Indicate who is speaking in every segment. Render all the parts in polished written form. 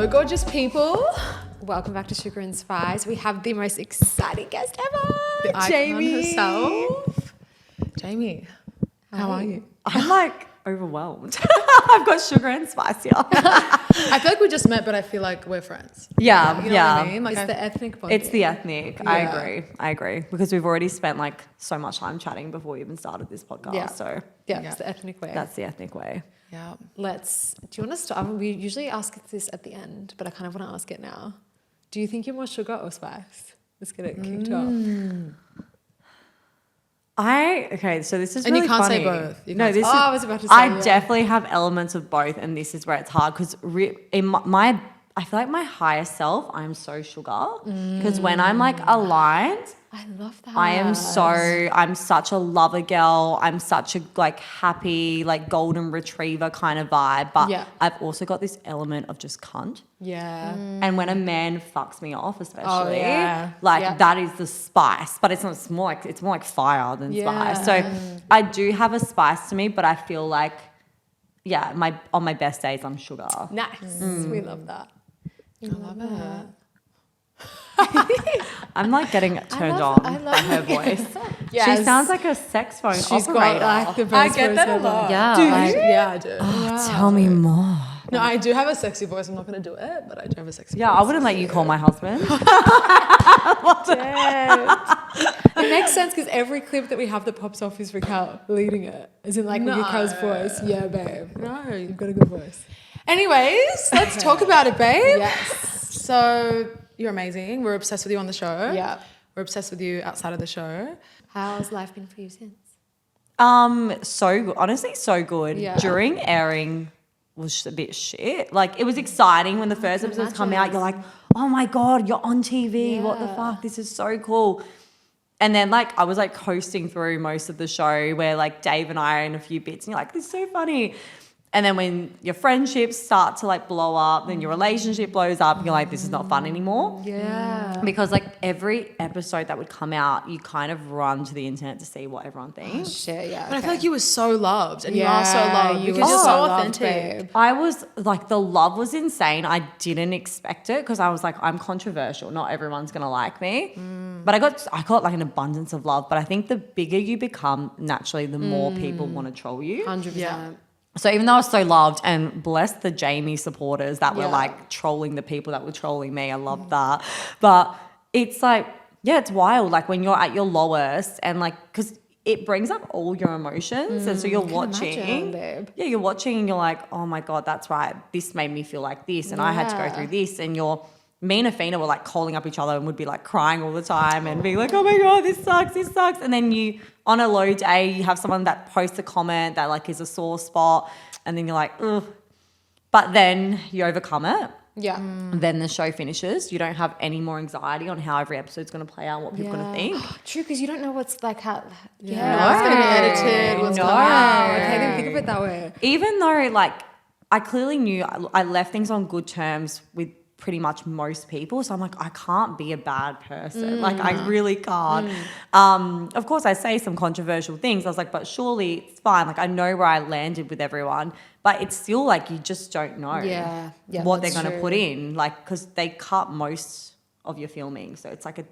Speaker 1: Hello, gorgeous people.
Speaker 2: Welcome back to Sugar and Spice. We have the most exciting guest ever,
Speaker 1: The icon
Speaker 2: Jamie
Speaker 1: herself. Jamie, how are you?
Speaker 3: I'm like overwhelmed. I've got sugar and spice here.
Speaker 1: I feel like we just met, but I feel like we're friends.
Speaker 3: Yeah,
Speaker 1: You know what I mean? Like
Speaker 2: It's the ethnic bonding.
Speaker 3: It's the ethnic.
Speaker 1: Yeah.
Speaker 3: I agree. Because we've already spent like so much time chatting before we even started this podcast.
Speaker 2: Yeah.
Speaker 3: So
Speaker 2: Yeah,
Speaker 1: Yeah.
Speaker 2: it's the ethnic way.
Speaker 3: that's the ethnic way.
Speaker 1: Yeah.
Speaker 2: Do you want to start? We usually ask this at the end, but I kind of want to ask it now. Do you think you're more sugar or spice? Let's get it kicked off.
Speaker 3: Okay, so this is
Speaker 1: And
Speaker 3: really
Speaker 1: you can't
Speaker 3: funny.
Speaker 1: say both. You
Speaker 3: No,
Speaker 1: can't
Speaker 3: this
Speaker 2: say-
Speaker 3: is.
Speaker 2: Oh, I was about to say,
Speaker 3: I
Speaker 2: yeah.
Speaker 3: definitely have elements of both, and this is where it's hard because in my, I feel like my higher self, I'm so sugar because when I'm like aligned,
Speaker 2: I love that.
Speaker 3: I'm such a lover girl. I'm such a like happy, like golden retriever kind of vibe. But
Speaker 2: Yeah.
Speaker 3: I've also got this element of just cunt.
Speaker 2: Yeah.
Speaker 3: And when a man fucks me off, especially,
Speaker 2: yeah.
Speaker 3: like
Speaker 2: Yeah.
Speaker 3: that is the spice. But it's not. It's more like fire than
Speaker 2: Yeah.
Speaker 3: spice. So I do have a spice to me, but I feel like, yeah, on my best days, I'm sugar.
Speaker 2: Nice. We love that.
Speaker 1: I love it.
Speaker 3: I'm like getting turned
Speaker 2: love-
Speaker 3: on by her voice.
Speaker 2: Yes.
Speaker 3: She sounds like a sex phone
Speaker 2: She's
Speaker 3: operator.
Speaker 2: got like the
Speaker 1: I
Speaker 2: best
Speaker 1: get
Speaker 2: voice
Speaker 1: that a
Speaker 2: ever.
Speaker 1: lot.
Speaker 3: Yeah.
Speaker 1: Do you?
Speaker 3: I-
Speaker 1: Yeah, I do.
Speaker 3: Tell me more.
Speaker 1: No, I do have a sexy voice. I'm not going to do it, but I do have a sexy
Speaker 3: Yeah,
Speaker 1: voice.
Speaker 3: I wouldn't let you call my husband.
Speaker 2: It makes sense because every clip that we have that pops off is Raquel leading it. As in like with Raquel's voice. Yeah, babe.
Speaker 1: No.
Speaker 2: You've got a good voice.
Speaker 1: Anyways, let's talk about it, babe.
Speaker 2: Yes.
Speaker 1: So you're amazing. We're obsessed with you on the show.
Speaker 2: Yeah.
Speaker 1: We're obsessed with you outside of the show.
Speaker 2: How's life been for you since?
Speaker 3: So good. Honestly, so good.
Speaker 2: Yeah.
Speaker 3: During airing was just a bit shit. Like it was exciting when the first episodes come out. You're like, oh my God, you're on TV. What the
Speaker 2: Yeah.
Speaker 3: fuck? This is so cool. And then like I was like coasting through most of the show where like Dave and I are in a few bits and you're like, this is so funny. And then when your friendships start to like blow up, then your relationship blows up, and you're like, this is not fun anymore.
Speaker 2: Yeah.
Speaker 3: Because like every episode that would come out, you kind of run to the internet to see what everyone thinks.
Speaker 2: Shit, yeah.
Speaker 1: But I feel like you were so loved and you are so loved because you're so authentic.
Speaker 3: I was like, the love was insane. I didn't expect it because I was like, I'm controversial. Not everyone's gonna like me. But I got like an abundance of love. But I think the bigger you become, naturally, the more people want to troll you.
Speaker 2: 100%.
Speaker 1: Yeah.
Speaker 3: So even though I was so loved, and bless the Jamie supporters that were
Speaker 2: Yeah.
Speaker 3: like trolling the people that were trolling me. I love that. But it's like, yeah, it's wild. Like when you're at your lowest and like, because it brings up all your emotions. And so you're watching.
Speaker 2: imagine, babe.
Speaker 3: Yeah, you're watching and you're like, oh my God, that's right. This made me feel like this. And I had to go
Speaker 2: Yeah.
Speaker 3: through this. And me and Afina were like calling up each other and would be like crying all the time and being like, oh my God, this sucks. And then on a low day, you have someone that posts a comment that like is a sore spot. And then you're like, ugh. But then you overcome it.
Speaker 2: Yeah.
Speaker 3: Then the show finishes. You don't have any more anxiety on how every episode's going to play out, what people are going to think.
Speaker 2: True, because you don't know what's like how.
Speaker 1: Yeah. What's going to be edited? What's
Speaker 3: No.
Speaker 1: coming
Speaker 2: Oh,
Speaker 1: out?
Speaker 2: okay, I didn't think of it that way.
Speaker 3: Even though like I clearly knew I left things on good terms with pretty much most people. So I'm like, I can't be a bad person. Like I really can't. Of course I say some controversial things. I was like, but surely it's fine. Like I know where I landed with everyone, but it's still like, you just don't know
Speaker 2: Yeah. Yeah,
Speaker 3: what they're
Speaker 2: that's
Speaker 3: going to
Speaker 2: true.
Speaker 3: put in. Like, cause they cut most of your filming. So it's like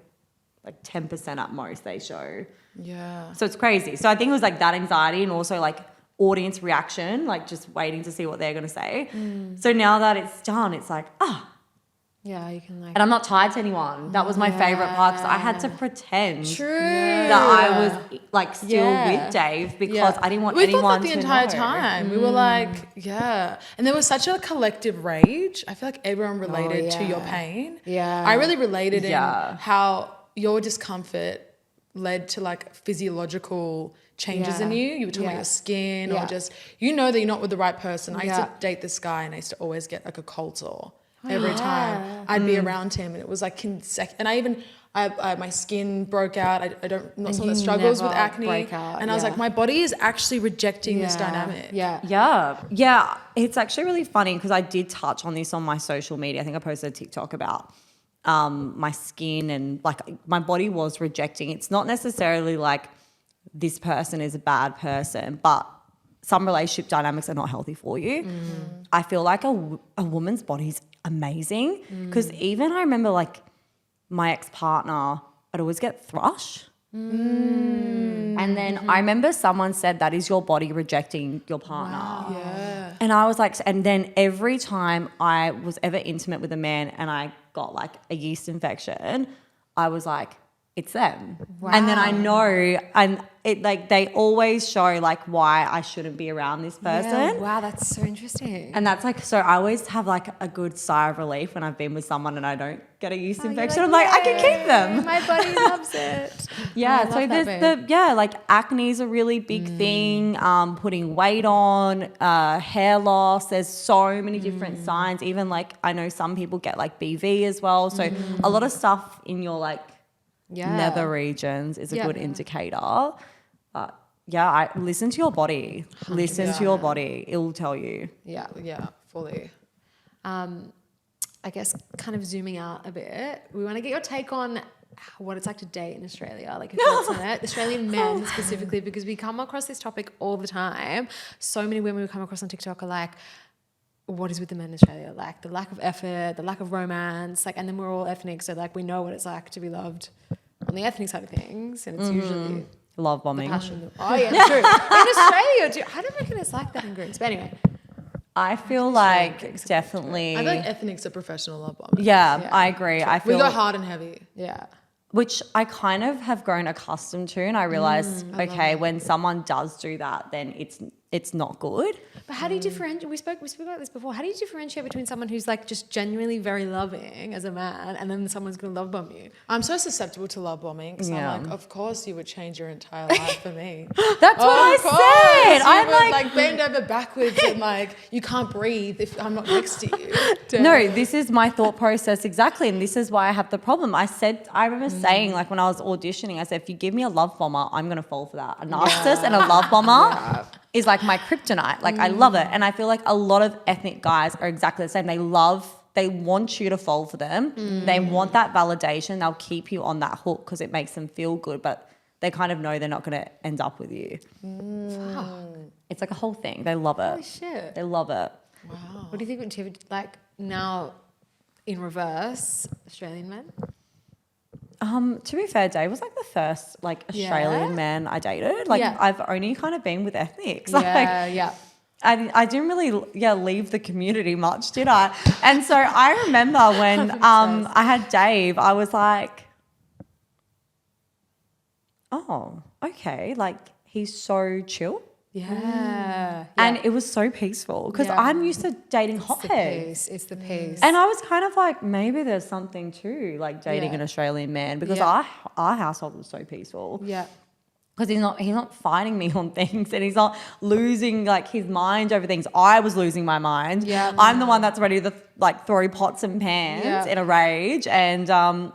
Speaker 3: 10% at most they show.
Speaker 1: Yeah.
Speaker 3: So it's crazy. So I think it was like that anxiety and also like audience reaction, like just waiting to see what they're going to say. So now that it's done, it's like,
Speaker 2: Yeah, you can like.
Speaker 3: and I'm not tied to anyone. That was my favorite part because I had to pretend
Speaker 2: True.
Speaker 3: that I was like still
Speaker 2: Yeah.
Speaker 3: with Dave because I didn't want
Speaker 1: we
Speaker 3: anyone
Speaker 1: thought that the
Speaker 3: to
Speaker 1: entire
Speaker 3: know.
Speaker 1: time. We were like, yeah. And there was such a collective rage. I feel like everyone related to your
Speaker 2: yeah.
Speaker 1: pain.
Speaker 2: Yeah.
Speaker 1: I really related
Speaker 3: Yeah.
Speaker 1: in how your discomfort led to like physiological changes in
Speaker 2: Yeah.
Speaker 1: you. You were talking about
Speaker 2: Yeah.
Speaker 1: your skin
Speaker 2: Yeah.
Speaker 1: or just, you know that you're not with the right person. I used
Speaker 2: Yeah.
Speaker 3: Mm.
Speaker 1: to date this guy and I used to always get like a cold sore every time I'd be around him. And it was like, and I even, my skin broke out. I'm not someone that
Speaker 2: you
Speaker 1: struggles with
Speaker 2: never
Speaker 1: acne.
Speaker 2: break out,
Speaker 1: And I was
Speaker 2: yeah.
Speaker 1: like, my body is actually rejecting this dynamic.
Speaker 2: Yeah.
Speaker 3: Yeah. It's actually really funny because I did touch on this on my social media. I think I posted a TikTok about my skin and like my body was rejecting. It's not necessarily like this person is a bad person, but some relationship dynamics are not healthy for you. I feel like a woman's body is amazing. Because even I remember like my ex-partner, I'd always get thrush. And then I remember someone said that is your body rejecting your partner.
Speaker 2: Wow.
Speaker 1: Yeah.
Speaker 3: And I was like, and then every time I was ever intimate with a man and I got like a yeast infection, I was like, it's them.
Speaker 2: Wow.
Speaker 3: And then I know, and it like they always show like why I shouldn't be around this person.
Speaker 2: Yeah, wow, that's so interesting.
Speaker 3: And that's like, so I always have like a good sigh of relief when I've been with someone and I don't get a yeast infection. I'm like, I can keep them.
Speaker 2: My body loves it.
Speaker 3: Yeah,
Speaker 2: I
Speaker 3: so
Speaker 2: love
Speaker 3: there's
Speaker 2: that,
Speaker 3: the like acne is a really big thing. Putting weight on, hair loss. There's so many different signs. Even like I know some people get like BV as well. So a lot of stuff in your like nether regions is a good indicator. But yeah, I listen to your body. Listen to your body. It will tell you.
Speaker 2: Yeah.
Speaker 1: Yeah, fully.
Speaker 2: I guess kind of zooming out a bit, we want to get your take on what it's like to date in Australia, like your thoughts on it, Australian men specifically, because we come across this topic all the time. So many women we come across on TikTok are like, what is with the men in Australia? Like the lack of effort, the lack of romance, like, and then we're all ethnic, so like we know what it's like to be loved on the ethnic side of things, and it's usually
Speaker 3: Love
Speaker 2: the
Speaker 3: bombing.
Speaker 2: passion. Oh yeah, true. In Australia, I don't reckon it's like that in Greece, but anyway.
Speaker 3: I feel like definitely.
Speaker 1: I feel like ethnics are professional love bombers.
Speaker 3: Yeah, I agree. I feel
Speaker 1: We go hard and heavy.
Speaker 2: Yeah.
Speaker 3: which I kind of have grown accustomed to, and I realized, okay, when someone does do that, then it's not good.
Speaker 2: But how do you differentiate? We spoke about this before. How do you differentiate between someone who's like just genuinely very loving as a man, and then someone's going to love bomb you?
Speaker 1: I'm so susceptible to love bombing because
Speaker 3: Yeah.
Speaker 1: I'm like, of course you would change your entire life for me.
Speaker 3: That's what I said.
Speaker 1: You
Speaker 3: I'm
Speaker 1: would,
Speaker 3: like,
Speaker 1: bend over backwards and like you can't breathe if I'm not next to you.
Speaker 3: no, this is my thought process exactly, and this is why I have the problem. I remember saying, like when I was auditioning, I said, if you give me a love bomber, I'm going to fall for that. A narcissist and a love bomber is like my kryptonite. Like I love it. And I feel like a lot of ethnic guys are exactly the same. They want you to fall for them. They want that validation. They'll keep you on that hook because it makes them feel good, but they kind of know they're not going to end up with you. It's like a whole thing. They love it.
Speaker 2: Holy shit.
Speaker 3: They love it.
Speaker 1: Wow.
Speaker 2: What do you think, like now in reverse, Australian men?
Speaker 3: To be fair, Dave was like the first like Australian man I dated. Like I've only kind of been with ethnics.
Speaker 2: Yeah.
Speaker 3: I didn't really leave the community much, did I? And so I remember when I had Dave, I was like, oh, okay, like he's so chill.
Speaker 2: Yeah.
Speaker 3: And it was so peaceful because I'm used to dating hotheads.
Speaker 2: It's the peace.
Speaker 3: And I was kind of like, maybe there's something to like dating an Australian man because our household was so peaceful.
Speaker 2: Yeah.
Speaker 3: Because he's not fighting me on things and he's not losing like his mind over things. I was losing my mind.
Speaker 2: Yeah.
Speaker 3: I'm the one that's ready to like throw pots and pans in a rage. And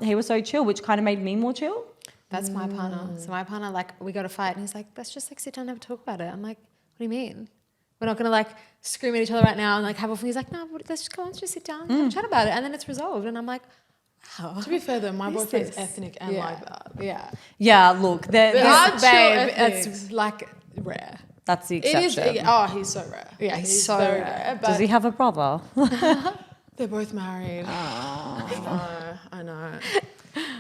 Speaker 3: he was so chill, which kind of made me more chill.
Speaker 2: That's my partner. So my partner, like, we got to fight, and he's like, let's just like sit down and have a talk about it. I'm like, what do you mean? We're not gonna like scream at each other right now and like have a fun. He's like, no, let's just come on, let's just sit down and have a chat about it, and then it's resolved. And I'm like, wow.
Speaker 1: To be fair though, my boyfriend's
Speaker 2: this?
Speaker 1: ethnic and like that.
Speaker 2: Yeah.
Speaker 3: Yeah, look,
Speaker 1: Our chill
Speaker 2: Babe,
Speaker 1: ethnics.
Speaker 2: it's like rare.
Speaker 3: that's the
Speaker 1: It is.
Speaker 3: exception.
Speaker 1: He's so rare.
Speaker 2: Yeah, he's so
Speaker 1: very
Speaker 2: rare.
Speaker 1: But
Speaker 3: Does he have a brother?
Speaker 1: they're both married. I know.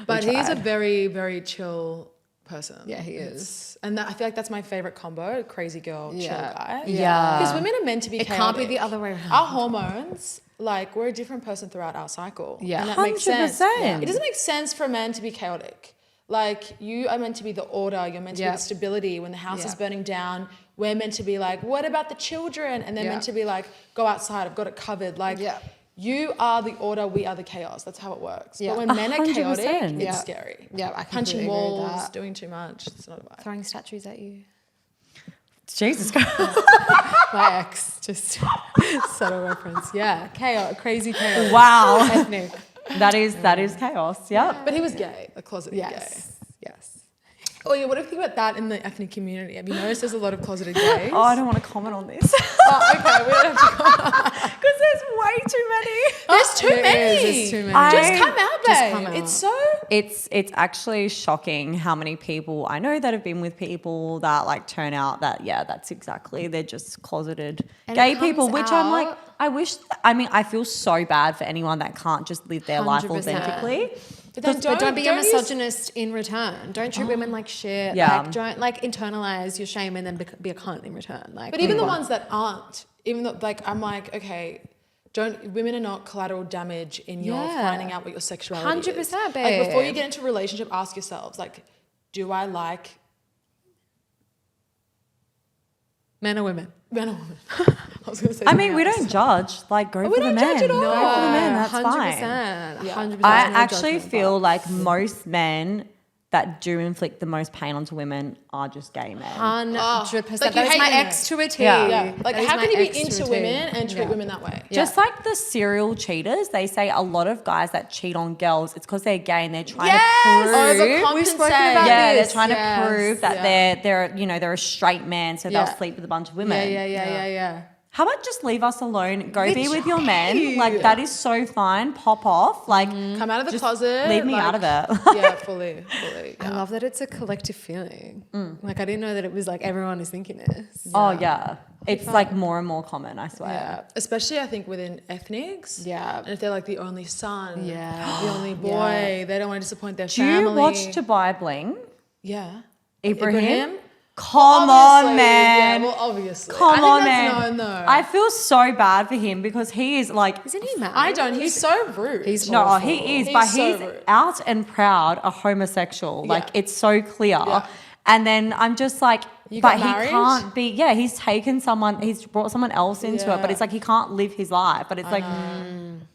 Speaker 1: But he's a very, very chill person.
Speaker 2: Yeah, he is.
Speaker 1: And I feel like that's my favorite combo: crazy girl, chill guy.
Speaker 3: Yeah.
Speaker 1: Because women are meant to be.
Speaker 2: It can't be the other way around.
Speaker 1: Our hormones, like we're a different person throughout our cycle.
Speaker 2: Yeah.
Speaker 1: and that makes sense.
Speaker 3: 100%.
Speaker 1: It doesn't make sense for a man to be chaotic. Like you are meant to be the order. You're meant to be the stability. When the house is burning down, we're meant to be like, what about the children? And they're meant to be like, go outside. I've got it covered. Like. You are the order, we are the chaos. That's how it works.
Speaker 2: Yeah.
Speaker 1: But when men are
Speaker 3: 100%.
Speaker 1: chaotic,
Speaker 2: Yeah.
Speaker 1: it's scary.
Speaker 2: Yeah, I
Speaker 1: Punching
Speaker 2: completely agree with
Speaker 1: walls,
Speaker 2: that.
Speaker 1: doing too much. It's not a vibe.
Speaker 2: Throwing statues at you.
Speaker 3: Jesus Christ.
Speaker 2: My ex, just subtle reference. Yeah, chaos, crazy chaos.
Speaker 3: Wow.
Speaker 2: Ethnic.
Speaker 3: that is chaos. Yep.
Speaker 1: But he was gay, a closeted gay.
Speaker 2: Yes.
Speaker 1: Oh yeah, what do you think about that in the ethnic community? Have you noticed there's a lot of closeted gays?
Speaker 3: Oh, I don't want to comment on this.
Speaker 1: Oh, okay, we don't have to comment.
Speaker 3: Because there's way too many.
Speaker 1: There's too many.
Speaker 2: There's too many.
Speaker 1: Just come out, babe.
Speaker 2: Just come out.
Speaker 1: It's so...
Speaker 3: It's actually shocking how many people I know that have been with people that like turn out that, yeah, that's exactly, they're just closeted
Speaker 2: And
Speaker 3: gay
Speaker 2: it
Speaker 3: people,
Speaker 2: comes
Speaker 3: which I'm like,
Speaker 2: out-
Speaker 3: I feel so bad for anyone that can't just live their life
Speaker 2: 100%.
Speaker 3: authentically.
Speaker 1: But then
Speaker 2: Don't be a
Speaker 1: use-
Speaker 2: misogynist in return. Don't treat women like shit.
Speaker 3: Yeah.
Speaker 2: Like, don't like internalize your shame and then be a cunt in return. Like,
Speaker 1: But even the ones that aren't, even though, like, I'm like, okay, women are not collateral damage in your finding out what your sexuality is.
Speaker 2: 100%,
Speaker 1: Like, before you
Speaker 2: babe.
Speaker 1: get into a relationship, ask yourselves, like, do I like
Speaker 2: men or women.
Speaker 1: men or women? I was going to say
Speaker 3: I mean,
Speaker 1: something
Speaker 3: we
Speaker 1: else.
Speaker 3: don't judge. Like, go
Speaker 1: We
Speaker 3: for the
Speaker 1: don't
Speaker 3: men.
Speaker 1: judge at all.
Speaker 3: Go for the men. That's
Speaker 2: 100%.
Speaker 3: fine.
Speaker 2: 100%.
Speaker 3: I
Speaker 2: no
Speaker 3: actually
Speaker 2: judgment,
Speaker 3: feel
Speaker 2: but
Speaker 3: like most men that do inflict the most pain onto women are just gay men.
Speaker 2: 100%.
Speaker 1: Like, you
Speaker 2: That is
Speaker 1: hate
Speaker 2: my
Speaker 1: women.
Speaker 2: ex to a T.
Speaker 1: Yeah. Like,
Speaker 2: That is
Speaker 1: how
Speaker 2: my
Speaker 1: can you be
Speaker 2: ex to
Speaker 1: into
Speaker 2: a T.
Speaker 1: women and treat
Speaker 2: Yeah.
Speaker 1: women that way?
Speaker 3: Just like the serial cheaters, they say a lot of guys that cheat on girls, it's because they're gay and they're trying
Speaker 1: Yes!
Speaker 3: to prove.
Speaker 1: Overcompensate.
Speaker 2: We've spoken about
Speaker 3: Yeah,
Speaker 2: this.
Speaker 3: they're trying
Speaker 2: Yes.
Speaker 3: to prove that they're a straight man, so
Speaker 2: Yeah.
Speaker 3: they'll sleep with a bunch of women.
Speaker 2: Yeah.
Speaker 3: How about just leave us alone? Go be with your men. Like that is so fine. Pop off. Like
Speaker 1: Come out of the
Speaker 3: just
Speaker 1: closet.
Speaker 3: leave me
Speaker 1: like-
Speaker 3: out of it.
Speaker 1: Yeah, fully.
Speaker 2: I
Speaker 1: Yeah.
Speaker 2: love that it's a collective feeling. Like, I didn't know that it was like everyone is thinking this.
Speaker 3: Oh yeah, it's like more and more common. I swear.
Speaker 2: Yeah.
Speaker 1: Especially, I think, within ethnics.
Speaker 2: Yeah.
Speaker 1: And if they're like the only son,
Speaker 2: Yeah.
Speaker 1: the only boy, they don't want to disappoint their
Speaker 3: Do
Speaker 1: family.
Speaker 3: you watch Dubai Bling?
Speaker 1: Yeah.
Speaker 3: Ibrahim? Come on,
Speaker 1: Obviously,
Speaker 3: man.
Speaker 1: Yeah, well, obviously.
Speaker 3: Come
Speaker 1: I think
Speaker 3: on,
Speaker 1: that's
Speaker 3: man.
Speaker 1: No.
Speaker 3: I feel so bad for him because he is like.
Speaker 2: Isn't he mad?
Speaker 1: I don't. He's so rude.
Speaker 2: He's
Speaker 3: No,
Speaker 2: awful.
Speaker 3: he is,
Speaker 1: He's
Speaker 3: but
Speaker 1: so
Speaker 3: he's
Speaker 1: rude.
Speaker 3: out and proud a homosexual. Like
Speaker 1: Yeah.
Speaker 3: it's so clear.
Speaker 1: Yeah.
Speaker 3: And then I'm just like,
Speaker 1: You
Speaker 3: but
Speaker 1: got
Speaker 3: he
Speaker 1: married?
Speaker 3: can't be. Yeah, he's taken someone. He's brought someone else into it, but
Speaker 1: Yeah.
Speaker 3: it's like he can't live his life. But it's like,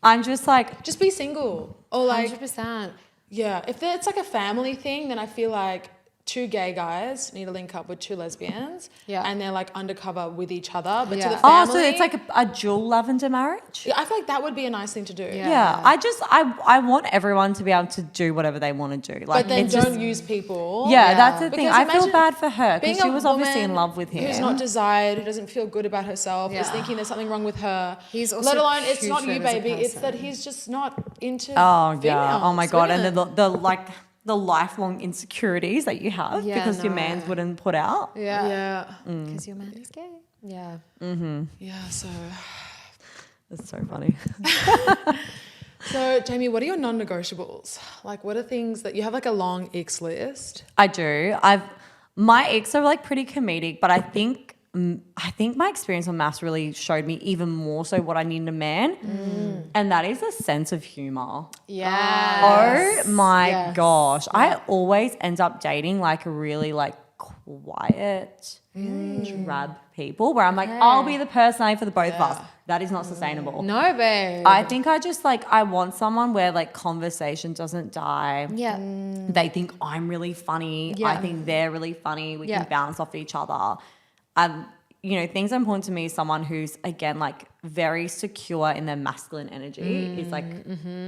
Speaker 3: I'm just like,
Speaker 1: Just be single. Or like,
Speaker 2: 100%.
Speaker 1: yeah. If it's like a family thing, then I feel like two gay guys need to link up with two lesbians.
Speaker 2: Yeah.
Speaker 1: And they're like undercover with each other. But to
Speaker 2: Yeah.
Speaker 1: the family.
Speaker 3: oh, so it's like a dual lavender marriage.
Speaker 1: Yeah, I feel like that would be a nice thing to do.
Speaker 2: Yeah.
Speaker 3: Yeah, I want everyone to be able to do whatever they want to do. Like,
Speaker 1: But then
Speaker 3: it's
Speaker 1: don't
Speaker 3: just,
Speaker 1: use people.
Speaker 3: yeah, that's the thing.
Speaker 1: Because
Speaker 3: I feel
Speaker 1: imagine
Speaker 3: bad for her
Speaker 1: being
Speaker 3: because she
Speaker 1: a
Speaker 3: was obviously in
Speaker 1: woman
Speaker 3: love with him.
Speaker 1: who's not desired, who doesn't feel good about herself, is
Speaker 2: Yeah.
Speaker 1: thinking there's something wrong with her.
Speaker 2: He's also
Speaker 1: let alone it's not you,
Speaker 2: putrid as a
Speaker 1: baby. It's that
Speaker 2: person.
Speaker 1: he's just not into.
Speaker 3: Oh yeah.
Speaker 1: females,
Speaker 3: Oh my god. And
Speaker 1: women.
Speaker 3: the lifelong insecurities that you have
Speaker 2: Yeah,
Speaker 3: because your
Speaker 2: no.
Speaker 3: mans wouldn't put out.
Speaker 2: Yeah.
Speaker 1: Yeah.
Speaker 2: Because your man is gay. Yeah.
Speaker 1: Yeah. So,
Speaker 3: It's so funny.
Speaker 1: Jamie, what are your non-negotiables? Like, what are things that you have like a long X list?
Speaker 3: I do. My ex are like pretty comedic, but I think my experience on MAFS really showed me even more so what I need in a man, and that is a sense of humor.
Speaker 2: Yeah.
Speaker 3: Oh my
Speaker 2: Yes.
Speaker 3: gosh. I always end up dating like really like quiet, drab people where I'm like, I'll be the personality for the both of us. That is not sustainable.
Speaker 2: No, babe.
Speaker 3: I think I just like, I want someone where like conversation doesn't die.
Speaker 2: Yeah.
Speaker 3: They think I'm really funny.
Speaker 2: Yeah.
Speaker 3: I think they're really funny. We
Speaker 2: Yeah.
Speaker 3: can bounce off each other. Things important to me is someone who's, again, like very secure in their masculine energy is like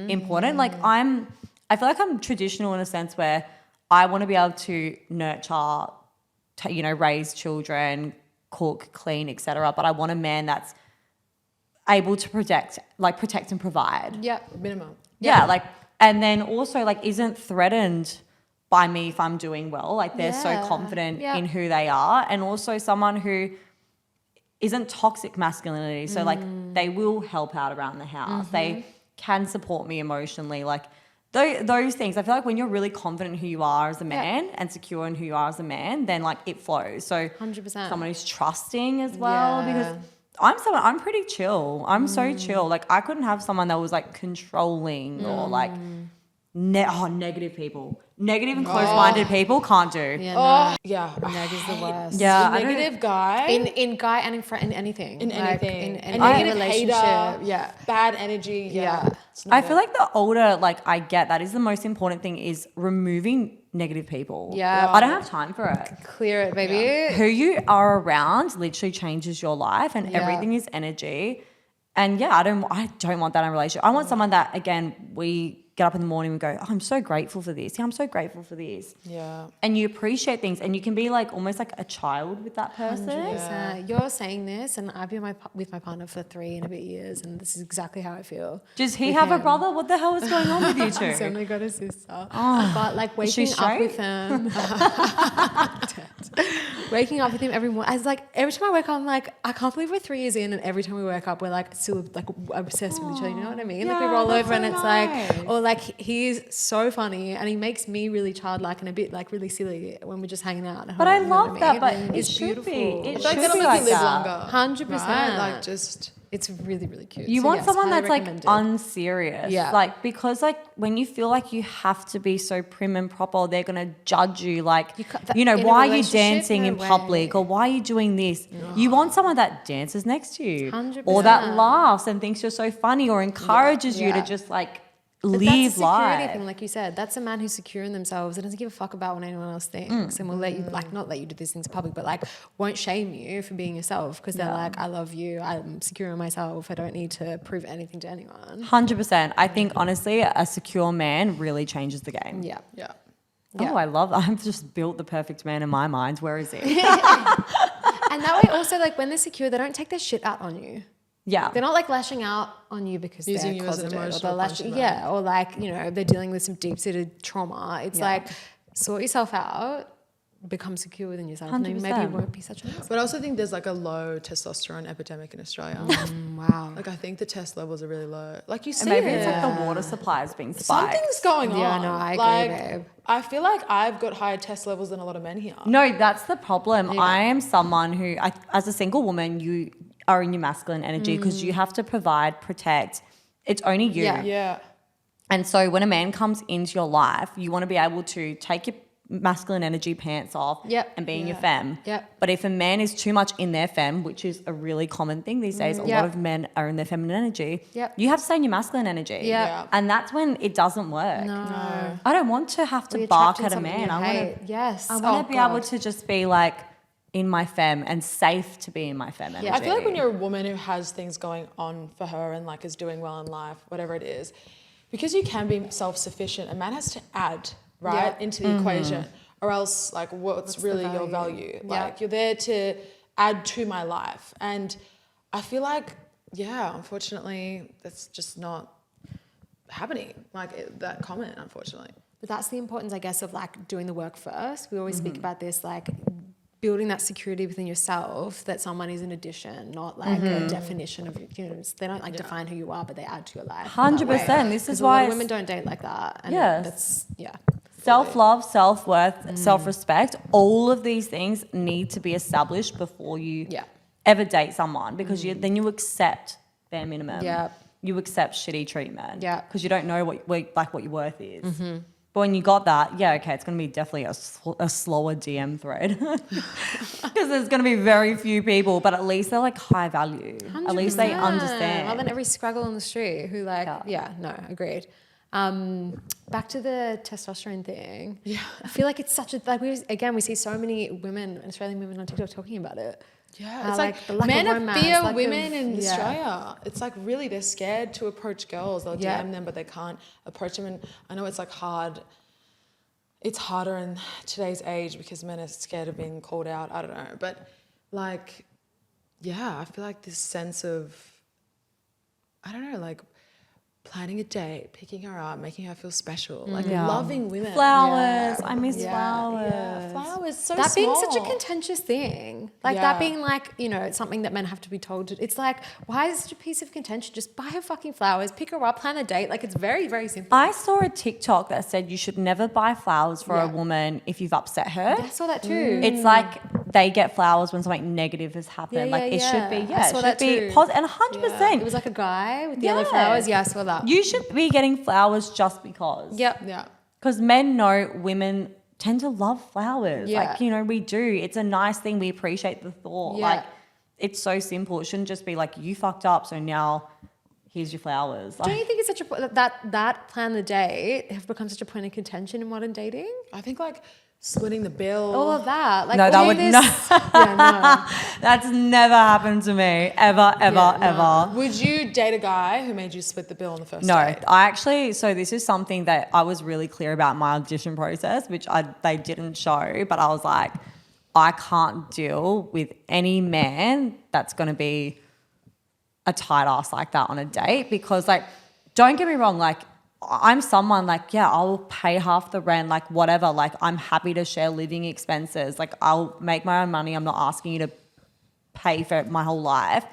Speaker 3: important. Like I feel like I'm traditional in a sense where I want to be able to nurture, raise children, cook, clean, etc. But I want a man that's able to protect and provide.
Speaker 2: Yeah.
Speaker 1: Minimum.
Speaker 3: Yeah, and then also like isn't threatened by me if I'm doing well. Like they're so
Speaker 2: Yeah.
Speaker 3: confident
Speaker 2: Yeah.
Speaker 3: in who they are, and also someone who isn't toxic masculinity. So like they will help out around the house. They can support me emotionally. Like those things. I feel like when you're really confident in who you are as a man and secure in who you are as a man, then like it flows. So
Speaker 2: 100%.
Speaker 3: someone who's trusting as well,
Speaker 2: Yeah.
Speaker 3: because I'm pretty chill. I'm so chill. Like I couldn't have someone that was like controlling or like negative people. Negative and close-minded people can't do.
Speaker 2: Yeah.
Speaker 1: Oh, yeah.
Speaker 2: Neg is the worst.
Speaker 3: Yeah,
Speaker 1: The negative guy.
Speaker 2: In guy and in anything.
Speaker 1: In
Speaker 2: Like,
Speaker 1: anything.
Speaker 2: in
Speaker 1: A
Speaker 2: any
Speaker 1: negative
Speaker 2: relationship.
Speaker 1: hater.
Speaker 2: Yeah.
Speaker 1: Bad energy.
Speaker 2: Yeah.
Speaker 1: It's not
Speaker 3: I feel like the older like I get, that is the most important thing is removing negative people.
Speaker 2: Yeah.
Speaker 3: I don't have time for it.
Speaker 2: Clear it, baby.
Speaker 3: Who you are around literally changes your life, and
Speaker 2: Yeah.
Speaker 3: everything is energy. And yeah, I don't want that in a relationship. I want someone that, again, we get up in the morning and go, oh, I'm so grateful for this. Yeah, I'm so grateful for this.
Speaker 1: Yeah.
Speaker 3: And you appreciate things, and you can be like almost like a child with that person.
Speaker 2: 100%. You're saying this, and I've been with my partner for 3 and a bit years, and this is exactly how I feel.
Speaker 3: Does he
Speaker 2: with
Speaker 3: have a
Speaker 2: him.
Speaker 3: brother? What the hell is going on with you two?
Speaker 2: He's only got a sister.
Speaker 3: Oh,
Speaker 2: but like
Speaker 3: is she
Speaker 2: waking up with
Speaker 3: straight?
Speaker 2: him, waking up with him every morning. I was like, every time I wake up, I'm like, I can't believe we're 3 years in, and every time we wake up, we're like still like obsessed with each other. You know what I mean? Like we
Speaker 3: Yeah,
Speaker 2: roll
Speaker 3: that's
Speaker 2: over, and
Speaker 3: so
Speaker 2: it's
Speaker 3: nice.
Speaker 2: like, or like he's so funny, and he makes me really childlike and a bit like really silly when we're just hanging out. At
Speaker 3: But
Speaker 2: home,
Speaker 3: I
Speaker 2: you know what
Speaker 3: love that.
Speaker 2: mean?
Speaker 3: But
Speaker 2: It's
Speaker 3: it should
Speaker 2: beautiful.
Speaker 3: be. It
Speaker 1: It's like
Speaker 3: should
Speaker 1: that'll
Speaker 3: be
Speaker 1: make
Speaker 3: like
Speaker 1: you live
Speaker 3: that.
Speaker 1: longer.
Speaker 2: 100%.
Speaker 1: Right? Like just
Speaker 2: It's really, really cute.
Speaker 3: You
Speaker 2: So
Speaker 3: want
Speaker 2: yes,
Speaker 3: someone
Speaker 2: highly
Speaker 3: that's like
Speaker 2: recommended.
Speaker 3: unserious.
Speaker 2: Yeah.
Speaker 3: Like, because like when you feel like you have to be so prim and proper, they're going to judge you. Like,
Speaker 2: in a
Speaker 3: why are you
Speaker 2: relationship,
Speaker 3: dancing
Speaker 2: no
Speaker 3: in public,
Speaker 2: way.
Speaker 3: or why are you doing this? You want someone that dances next to you
Speaker 2: 100%.
Speaker 3: or that laughs and thinks you're so funny or encourages you to
Speaker 2: Yeah.
Speaker 3: just like
Speaker 2: But
Speaker 3: live
Speaker 2: that's a security
Speaker 3: life.
Speaker 2: thing, like you said. That's a man who's secure in themselves and doesn't give a fuck about what anyone else thinks, and will let you not let you do these things in public, but like won't shame you for being yourself because they're like, I love you, I'm secure in myself, I don't need to prove anything to anyone.
Speaker 3: 100%. I think honestly, a secure man really changes the game.
Speaker 2: Yeah.
Speaker 1: yeah.
Speaker 2: Yeah.
Speaker 3: Oh, I love that. I've just built the perfect man in my mind. Where is he?
Speaker 2: And that way also, like when they're secure, they don't take their shit out on you.
Speaker 3: Yeah.
Speaker 2: They're not like lashing out on you because
Speaker 1: Using
Speaker 2: they're
Speaker 1: you as an
Speaker 2: closeted, or
Speaker 1: emotional
Speaker 2: they're
Speaker 1: punching bag.
Speaker 2: yeah, or like, you know, they're dealing with some deep-seated trauma. It's like, sort yourself out, become secure within yourself, and then maybe
Speaker 3: 100%.
Speaker 2: it won't be such an ass.
Speaker 1: But I also think there's like a low testosterone epidemic in Australia.
Speaker 2: Wow.
Speaker 1: Like I think the test levels are really low. Like you see
Speaker 3: And maybe
Speaker 1: it.
Speaker 3: it's like the water supply is being spiked.
Speaker 1: Something's going on.
Speaker 2: Yeah, no, I agree,
Speaker 1: like,
Speaker 2: babe.
Speaker 1: I feel like I've got higher test levels than a lot of men here.
Speaker 3: No, that's the problem. I am someone who, as a single woman, you are in your masculine energy because you have to provide, protect. It's only you.
Speaker 2: Yeah.
Speaker 1: Yeah.
Speaker 3: And so when a man comes into your life, you want to be able to take your masculine energy pants off
Speaker 2: Yep.
Speaker 3: and be in your femme.
Speaker 2: Yep.
Speaker 3: But if a man is too much in their femme, which is a really common thing these days, a
Speaker 2: Yep.
Speaker 3: lot of men are in their feminine energy,
Speaker 2: Yep.
Speaker 3: you have to stay in your masculine energy.
Speaker 2: Yeah.
Speaker 3: And that's when it doesn't work.
Speaker 2: No.
Speaker 3: I don't want to have to
Speaker 2: You're
Speaker 3: bark
Speaker 2: trapped in
Speaker 3: at a
Speaker 2: something
Speaker 3: man.
Speaker 2: you
Speaker 3: I
Speaker 2: hate.
Speaker 3: want to
Speaker 2: Yes.
Speaker 3: I want to be able
Speaker 2: God.
Speaker 3: to just be like in my femme and safe to be in my femme energy.
Speaker 1: I feel like when you're a woman who has things going on for her and like is doing well in life, whatever it is, because you can be self-sufficient, a man has to add, right, into the equation, or else like what's really
Speaker 2: the
Speaker 1: your
Speaker 2: value?
Speaker 1: value? Like you're there to add to my life. And I feel like, yeah, unfortunately, that's just not happening. Like that common, unfortunately.
Speaker 2: But that's the importance, I guess, of like doing the work first. We always speak about this, like building that security within yourself that someone is an addition, not like a definition of, you know, they don't like define who you are, but they add to your life.
Speaker 3: 100%. This is
Speaker 2: a lot
Speaker 3: why
Speaker 2: of women don't date like that. And
Speaker 3: Yes.
Speaker 2: that's, yeah.
Speaker 3: self-love, self-worth, self-respect, all of these things need to be established before you
Speaker 2: Yeah.
Speaker 3: ever date someone, because then you accept bare minimum.
Speaker 2: Yeah.
Speaker 3: You accept shitty treatment.
Speaker 2: Yeah.
Speaker 3: Because you don't know what your worth is. But when you got that, yeah, okay, it's going to be definitely a slower DM thread. Because there's going to be very few people, but at least they're like high value. At least they
Speaker 2: 100%.
Speaker 3: understand.
Speaker 2: Rather than every scraggle on the street who like, agreed. Back to the testosterone thing. Yeah. I feel like it's such a, like we see so many women, Australian women on TikTok talking about it.
Speaker 1: Yeah, it's
Speaker 2: like
Speaker 1: like
Speaker 2: the lack
Speaker 1: men
Speaker 2: of
Speaker 1: are
Speaker 2: romance,
Speaker 1: fear
Speaker 2: lack of-
Speaker 1: women in
Speaker 2: yeah.
Speaker 1: Australia. It's like really they're scared to approach girls. They'll
Speaker 2: Yeah.
Speaker 1: DM them, but they can't approach them. And I know it's like hard. It's harder in today's age because men are scared of being called out. I don't know, but like, yeah, I feel like this sense of, I don't know, like planning a date, picking her up, making her feel special, like loving women.
Speaker 3: Flowers.
Speaker 2: Yeah.
Speaker 3: I miss
Speaker 2: Yeah.
Speaker 3: flowers.
Speaker 1: Yeah, flowers. So
Speaker 2: That being such a
Speaker 1: small.
Speaker 2: contentious thing, like
Speaker 1: Yeah.
Speaker 2: that being like, you know, it's something that men have to be told to. It's like, why is it such a piece of contention? Just buy her fucking flowers, pick her up, plan a date. Like it's very, very simple.
Speaker 3: I saw a TikTok that said you should never buy flowers for a woman if you've upset her.
Speaker 2: I saw that too.
Speaker 3: It's like they get flowers when something negative has happened.
Speaker 2: Yeah,
Speaker 3: like it
Speaker 2: yeah,
Speaker 3: should be,
Speaker 2: yeah. I
Speaker 3: it
Speaker 2: saw
Speaker 3: should
Speaker 2: that
Speaker 3: be
Speaker 2: too.
Speaker 3: positive. And 100%.
Speaker 2: It was like a guy with yellow
Speaker 3: Yeah.
Speaker 2: flowers. Yeah, I saw that.
Speaker 3: You should be getting flowers just because.
Speaker 2: Yep.
Speaker 1: Yeah.
Speaker 3: Because men know women tend to love flowers.
Speaker 2: Yeah.
Speaker 3: Like, you know, we do. It's a nice thing. We appreciate the thought.
Speaker 2: Yeah.
Speaker 3: Like, it's so simple. It shouldn't just be like, you fucked up, so now here's your flowers.
Speaker 2: Don't
Speaker 3: Like,
Speaker 2: you think it's such a that plan the date have become such a point of contention in modern dating?
Speaker 1: I think like splitting the bill.
Speaker 2: All of that. Like,
Speaker 3: No, that would not.
Speaker 2: Yeah,
Speaker 3: That's never happened to me. Ever.
Speaker 1: Would you date a guy who made you split the bill on the first
Speaker 3: No,
Speaker 1: date?
Speaker 3: I actually, so this is something that I was really clear about in my audition process, which they didn't show, but I was like, I can't deal with any man that's going to be a tight ass like that on a date, because like, don't get me wrong, like I'm someone like, yeah, I'll pay half the rent, like whatever, like I'm happy to share living expenses, like I'll make my own money, I'm not asking you to pay for it my whole life.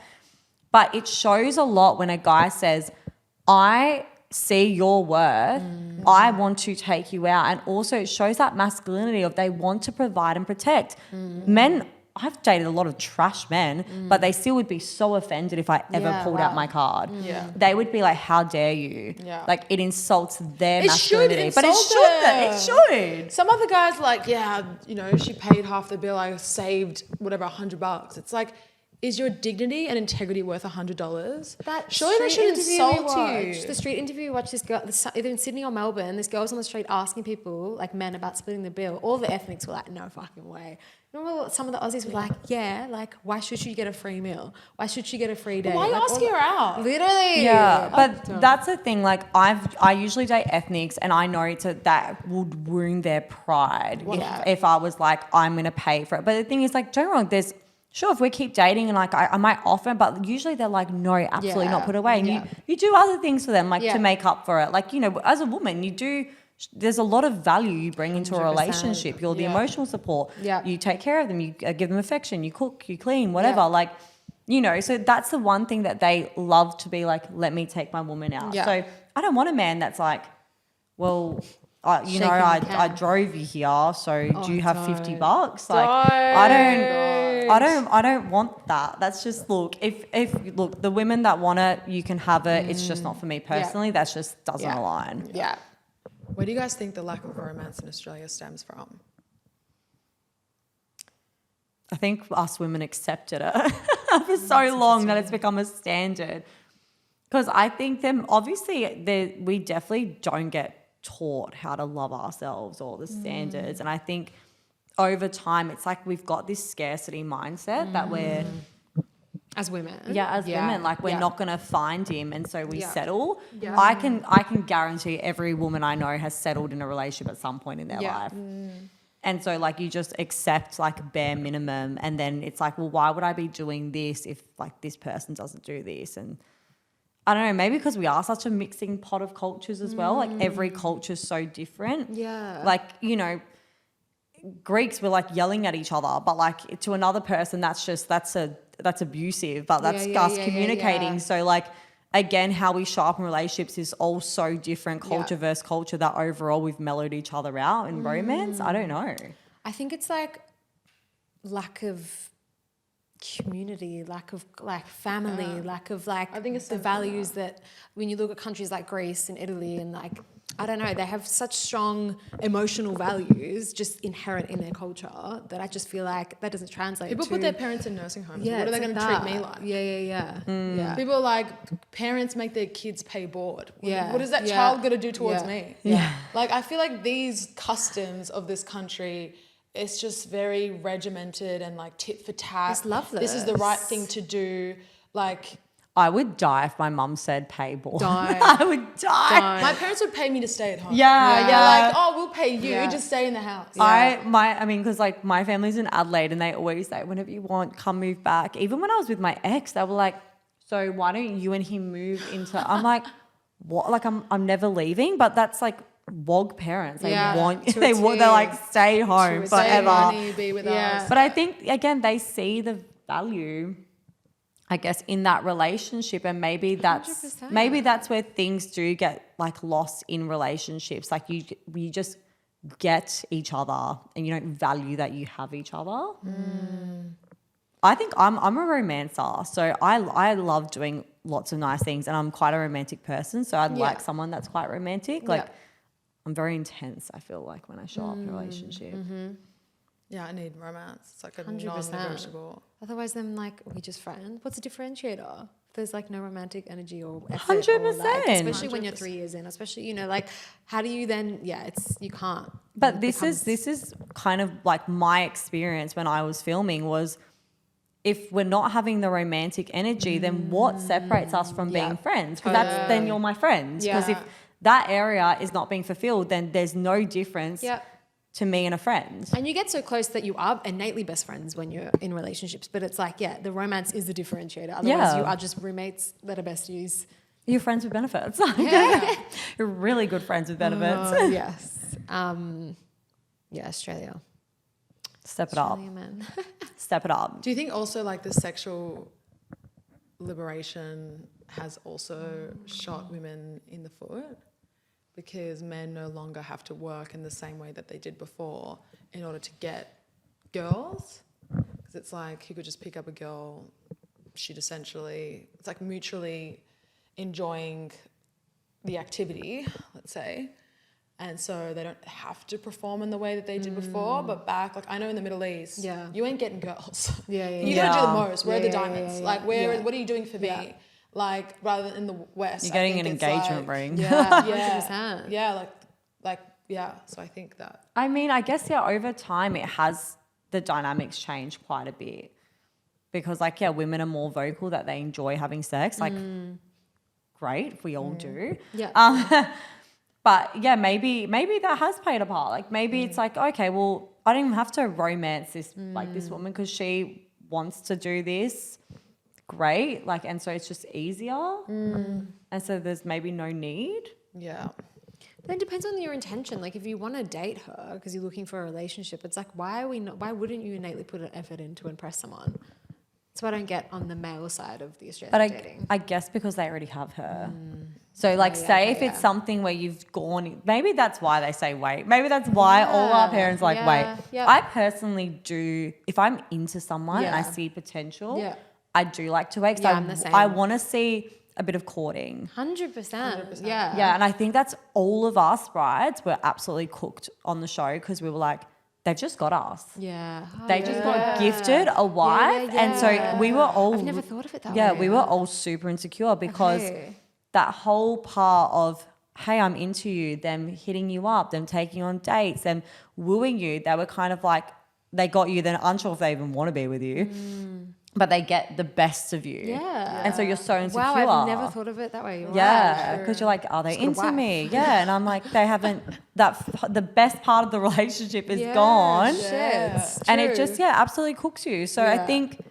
Speaker 3: But it shows a lot when a guy says, I see your worth, I want to take you out. And also it shows that masculinity of they want to provide and protect. Men, I've dated a lot of trash men, but they still would be so offended if I ever pulled out my card.
Speaker 1: Yeah.
Speaker 3: They would be like, how dare you?
Speaker 1: Yeah.
Speaker 3: Like it insults their
Speaker 1: It
Speaker 3: masculinity.
Speaker 1: should
Speaker 3: But it
Speaker 1: insult
Speaker 3: shouldn't.
Speaker 1: them.
Speaker 3: It should.
Speaker 1: Some other guys are like, yeah, you know, she paid half the bill, I saved whatever, $100. It's like, is your dignity and integrity worth $100? Surely they should insult you.
Speaker 2: The street interview we watched, this girl, either in Sydney or Melbourne, this girl was on the street asking people, like men, about splitting the bill. All the ethnics were like, no fucking way. Remember some of the Aussies were like, yeah, like why should she get a free meal? Why should she get a free day?
Speaker 1: Why are you
Speaker 2: like,
Speaker 1: asking her out?
Speaker 2: Literally.
Speaker 3: Yeah, but that's the thing. Like I usually date ethnics, and I know that would wound their pride if I was like, I'm gonna pay for it. But the thing is, like, don't get me wrong. There's sure if we keep dating and like I might offer, but usually they're like, no, absolutely not, put away. And you do other things for them, like to make up for it. Like, you know, as a woman, you do. There's a lot of value you bring into a relationship. You're the emotional support.
Speaker 2: Yeah.
Speaker 3: You take care of them. You give them affection. You cook. You clean. Whatever. Like, you know. So that's the one thing that they love to be like. Let me take my woman out.
Speaker 1: Yeah.
Speaker 3: So I don't want a man that's like, well, you know, I drove you here. So do you have $50? Like, I don't want that. That's just look. If look, the women that want it, you can have it. It's just not for me personally. That just doesn't align.
Speaker 1: Yeah. Where do you guys think the lack of romance in Australia stems from?
Speaker 3: I think us women accepted it for so long that it's become a standard. Because I think we definitely don't get taught how to love ourselves or the standards. And I think over time, it's like we've got this scarcity mindset that we're...
Speaker 2: As women.
Speaker 3: Women, like we're not going to find him, and so we settle.
Speaker 2: Yeah.
Speaker 3: I can guarantee every woman I know has settled in a relationship at some point in their life. And so like you just accept like bare minimum, and then it's like, well, why would I be doing this if like this person doesn't do this? And I don't know, maybe because we are such a mixing pot of cultures as well. Like every culture is so different.
Speaker 2: Yeah.
Speaker 3: Like, you know, Greeks were like yelling at each other, but like to another person, that's abusive, but that's us communicating. So like, again, how we show up in relationships is all so different culture versus culture that overall we've mellowed each other out in romance. I don't know.
Speaker 2: I think it's like lack of community, lack of like family, lack of like
Speaker 1: I think it's
Speaker 2: the values that when you look at countries like Greece and Italy and like, I don't know, they have such strong emotional values just inherent in their culture that I just feel like that doesn't translate.
Speaker 1: People put their parents in nursing homes.
Speaker 2: Yeah,
Speaker 1: What are they going to treat me like?
Speaker 2: Yeah.
Speaker 1: People are like, parents make their kids pay board.
Speaker 2: Yeah.
Speaker 1: What is that child going to do towards me?
Speaker 2: Yeah.
Speaker 1: Like, I feel like these customs of this country, it's just very regimented and like tit for tat.
Speaker 2: It's loveless.
Speaker 1: This is the right thing to do. Like,
Speaker 3: I would die if my mum said pay board.
Speaker 2: Don't.
Speaker 3: I would die.
Speaker 1: my parents would pay me to stay at home.
Speaker 3: Yeah.
Speaker 1: They're like, oh, we'll pay you, just stay in the house.
Speaker 3: I mean, because like my family's in Adelaide, and they always say, whenever you want, come move back. Even when I was with my ex, they were like, so why don't you and him move into? I'm like, what? Like I'm never leaving, but that's like WOG parents. They want they're like stay home forever.
Speaker 1: Save money, be with us.
Speaker 3: But I think again they see the value, I guess, in that relationship, and maybe that's
Speaker 2: 100%.
Speaker 3: where things do get like lost in relationships. Like you just get each other, and you don't value that you have each other. I think I'm a romancer, so I love doing lots of nice things, and I'm quite a romantic person. So I'd like someone that's quite romantic. Like I'm very intense, I feel like, when I show up in a relationship.
Speaker 1: Yeah, I need romance. It's like a
Speaker 2: 100%.
Speaker 1: non-negotiable.
Speaker 2: Otherwise, then like we just friends. What's a differentiator there's like no romantic energy or effort,
Speaker 3: 100%.
Speaker 2: especially when you're 3 years in, especially, you know, like how do you then, you can't.
Speaker 3: But this is kind of like my experience when I was filming was, if we're not having the romantic energy, then what separates us from being friends? Because then you're my friends. Because if that area is not being fulfilled, then there's no difference to me and a friend.
Speaker 2: And you get so close that you are innately best friends when you're in relationships. But it's like, the romance is the differentiator. Otherwise, you are just roommates that are besties.
Speaker 3: You're friends with benefits. You're really good friends with benefits.
Speaker 2: Yes. Australia.
Speaker 3: Step it up.
Speaker 2: Man.
Speaker 3: Step it up.
Speaker 1: Do you think also like the sexual liberation has also shot women in the foot? Because men no longer have to work in the same way that they did before in order to get girls. Because it's like he could just pick up a girl, she'd essentially, it's like mutually enjoying the activity, let's say. And so they don't have to perform in the way that they did before. But back, like I know in the Middle East, you ain't getting girls. You gotta do the most. Where are the diamonds? Like what are you doing for me? Like rather than in the West,
Speaker 3: you're getting an engagement ring.
Speaker 2: Yeah,
Speaker 1: 100%. So I think that.
Speaker 3: I mean, I guess over time it has, the dynamics changed quite a bit, because like women are more vocal that they enjoy having sex. Like, great, we all do. But maybe that has played a part. Like maybe it's like, okay, well, I don't even have to romance this like this woman because she wants to do this. Great, like, and so it's just easier, and so there's maybe no need.
Speaker 1: Yeah.
Speaker 2: Then it depends on your intention. Like if you want to date her because you're looking for a relationship, it's like why wouldn't you innately put an effort in to impress someone? That's what I don't get on the male side of the Australian dating.
Speaker 3: I guess because they already have her. So like if it's something where you've gone, maybe that's why they say wait. Maybe that's why all our parents wait. I personally do, if I'm into someone and I see potential, I do like to wait because I want to see a bit of courting.
Speaker 2: 100%.
Speaker 3: Yeah, and I think that's all of us brides were absolutely cooked on the show because we were like, they've just got us.
Speaker 2: Yeah.
Speaker 3: They just got gifted a wife. And so we were all...
Speaker 2: I've never thought of it that way.
Speaker 3: Yeah, we were all super insecure because that whole part of, hey, I'm into you, them hitting you up, them taking you on dates, them wooing you, they were kind of like, they got you, they're unsure if they even want to be with you. But they get the best of you. Yeah. And so you're so insecure.
Speaker 2: Wow, I've never thought of it that way.
Speaker 3: Because you're like, are they into me? Yeah. And I'm like, they haven't, the best part of the relationship is gone. And it just, absolutely cooks you. So I think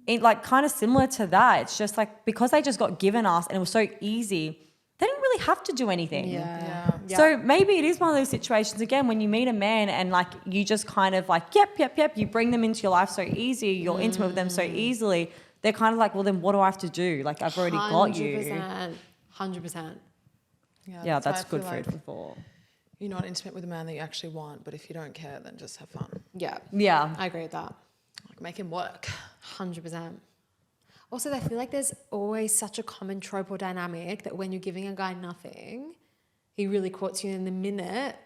Speaker 3: it like kind of similar to that. It's just like, because they just got given us and it was so easy, they didn't really have to do anything. So maybe it is one of those situations, again, when you meet a man and like you just kind of like, yep, you bring them into your life so easy, you're intimate with them so easily, they're kind of like, well, then what do I have to do? Like, I've already got you.
Speaker 2: 100%.
Speaker 3: Yeah, that's good food for thought.
Speaker 1: You're not intimate with a man that you actually want, but if you don't care, then just have fun.
Speaker 2: Yeah. I agree with that.
Speaker 1: Like, make him work.
Speaker 2: 100%. Also, I feel like there's always such a common trope or dynamic that when you're giving a guy nothing, he really courts you in the minute.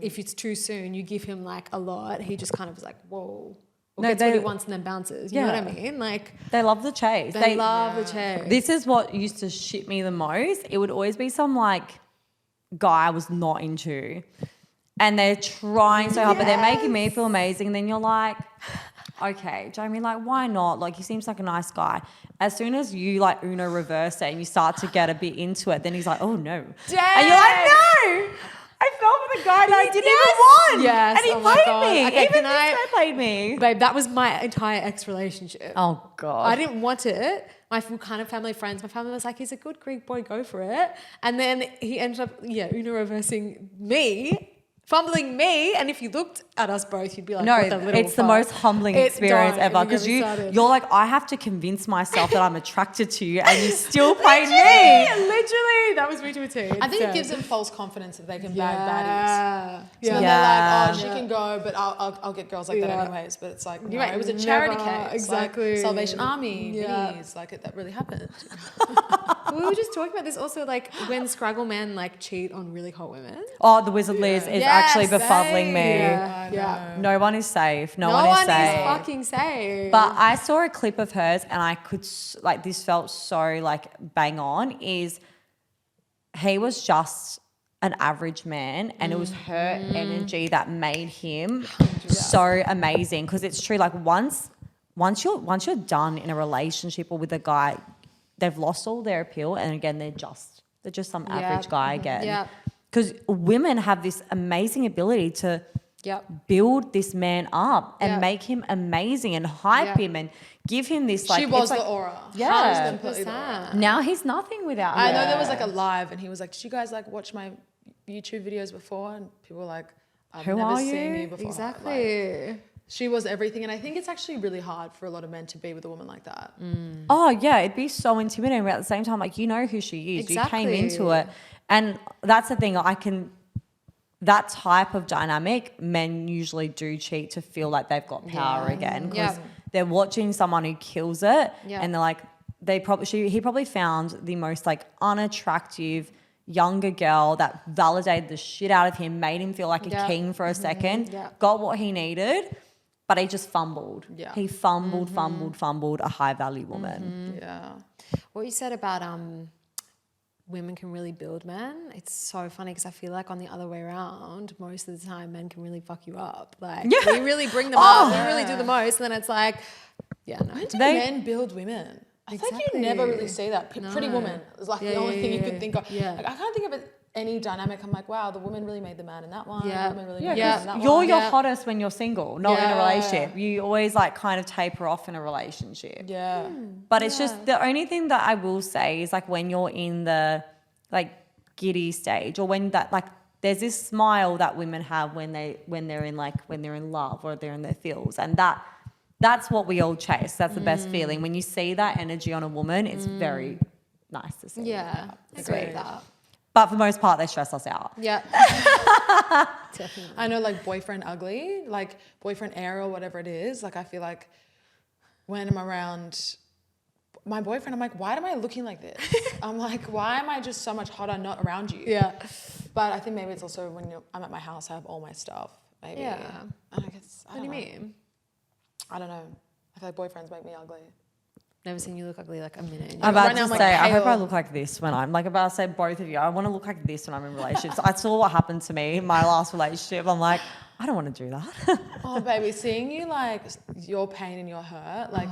Speaker 2: If it's too soon, you give him like a lot, he just kind of is like, whoa. Or gets what he wants and then bounces. You know what I mean? Like,
Speaker 3: they love the chase.
Speaker 2: They love the chase.
Speaker 3: This is what used to shit me the most. It would always be some like guy I was not into. And they're trying so hard, but they're making me feel amazing. And then you're like, okay, Jamie, like, why not? Like, he seems like a nice guy. As soon as you, like, Uno reverse it and you start to get a bit into it, then he's like, oh, no.
Speaker 2: Dang.
Speaker 3: And you're like, no! I fell for the guy that I didn't even want.
Speaker 2: Yes.
Speaker 3: And he played me.
Speaker 2: Okay,
Speaker 3: Even this guy played me.
Speaker 2: Babe, that was my entire ex-relationship.
Speaker 3: Oh, God.
Speaker 2: I didn't want it. My kind of family friends, my family was like, he's a good Greek boy, go for it. And then he ended up, Uno reversing me, fumbling me, and if you looked at us both, you'd be like,
Speaker 3: no,
Speaker 2: what the little
Speaker 3: it's the most humbling experience ever because you're like, I have to convince myself that I'm attracted to you and you still played me.
Speaker 2: Literally, that was me to a T.
Speaker 1: I think it gives them false confidence that they can bag baddies. So then they're like, oh, she can go, but I'll get girls like that anyways. But it's like, no, it was a charity case.
Speaker 2: Exactly.
Speaker 1: Like Salvation Army, minis, like that really happened.
Speaker 2: We were just talking about this also, like when Scraggle men like cheat on really hot women.
Speaker 3: Oh, the Wizard Liz is actually befuddling me.
Speaker 2: Yeah.
Speaker 3: No one is safe. No
Speaker 2: No
Speaker 3: one is
Speaker 2: one
Speaker 3: safe.
Speaker 2: is fucking safe.
Speaker 3: But I saw a clip of hers and I could, like, this felt so, like, bang on, is he was just an average man and it was her energy that made him so amazing. Because it's true, like, once you're done in a relationship or with a guy, they've lost all their appeal, and again, they're just some average guy again.
Speaker 2: Yeah.
Speaker 3: Because women have this amazing ability to build this man up and make him amazing and hype him and give him this, like,
Speaker 1: She was
Speaker 3: like,
Speaker 1: the aura.
Speaker 3: Yeah.
Speaker 1: Completely the aura.
Speaker 3: Now he's nothing without her.
Speaker 1: I know there was like a live and he was like, did you guys like watch my YouTube videos before? And people were like, I've
Speaker 3: Who
Speaker 1: never
Speaker 3: are
Speaker 1: seen
Speaker 3: you?
Speaker 1: you before.
Speaker 2: Exactly.
Speaker 1: Like, she was everything. And I think it's actually really hard for a lot of men to be with a woman like that.
Speaker 3: Oh, yeah, it'd be so intimidating. But at the same time, like, you know who she is.
Speaker 2: Exactly.
Speaker 3: You came into it. And that's the thing. That type of dynamic, men usually do cheat to feel like they've got power again. Because they're watching someone who kills it. And they're like, he probably found the most, like, unattractive younger girl that validated the shit out of him, made him feel like a king for a second, got what he needed, but he just fumbled.
Speaker 1: Yeah.
Speaker 3: He fumbled a high value woman.
Speaker 1: Yeah.
Speaker 2: What you said about women can really build men, it's so funny because I feel like on the other way around, most of the time men can really fuck you up. Like we really bring them up, we really do the most, and then it's like,
Speaker 1: When do men build women? I think you never really see that. Pretty Woman is like the only thing you could think of.
Speaker 2: Yeah.
Speaker 1: Like, I can't think of any dynamic. I'm like, wow, the woman really made the man in that one.
Speaker 2: Yeah.
Speaker 1: The woman really made the man in that
Speaker 3: You're
Speaker 1: one.
Speaker 3: your hottest when you're single, not in a relationship. You always, like, kind of taper off in a relationship.
Speaker 1: Yeah.
Speaker 3: But it's just the only thing that I will say is, like, when you're in the, like, giddy stage, or when that, like, there's this smile that women have when they're in love or they're in their feels, and that's what we all chase. That's the best feeling. When you see that energy on a woman, it's very nice to see.
Speaker 2: yeah, I agree with that.
Speaker 3: But for the most part, they stress us out.
Speaker 2: Yeah. Definitely.
Speaker 1: I know, like, boyfriend ugly, like boyfriend air or whatever it is. Like, I feel like when I'm around my boyfriend, I'm like, why am I looking like this? I'm like, why am I just so much hotter not around you?
Speaker 2: Yeah.
Speaker 1: But I think maybe it's also when I'm at my house, I have all my stuff. Maybe.
Speaker 2: Yeah.
Speaker 1: And I guess,
Speaker 2: What do you mean?
Speaker 1: I don't know. I feel like boyfriends make me ugly.
Speaker 2: Never seen you look ugly like a minute.
Speaker 3: I'm about
Speaker 1: Right now
Speaker 3: to
Speaker 1: I'm,
Speaker 3: say,
Speaker 1: like,
Speaker 3: I hope I
Speaker 1: pale.
Speaker 3: look like this when I'm, like, about to say both of you. I want to look like this when I'm in relationships. I saw what happened to me in my last relationship. I'm like, I don't want to do that.
Speaker 1: Oh, baby, seeing you, like, your pain and your hurt, like,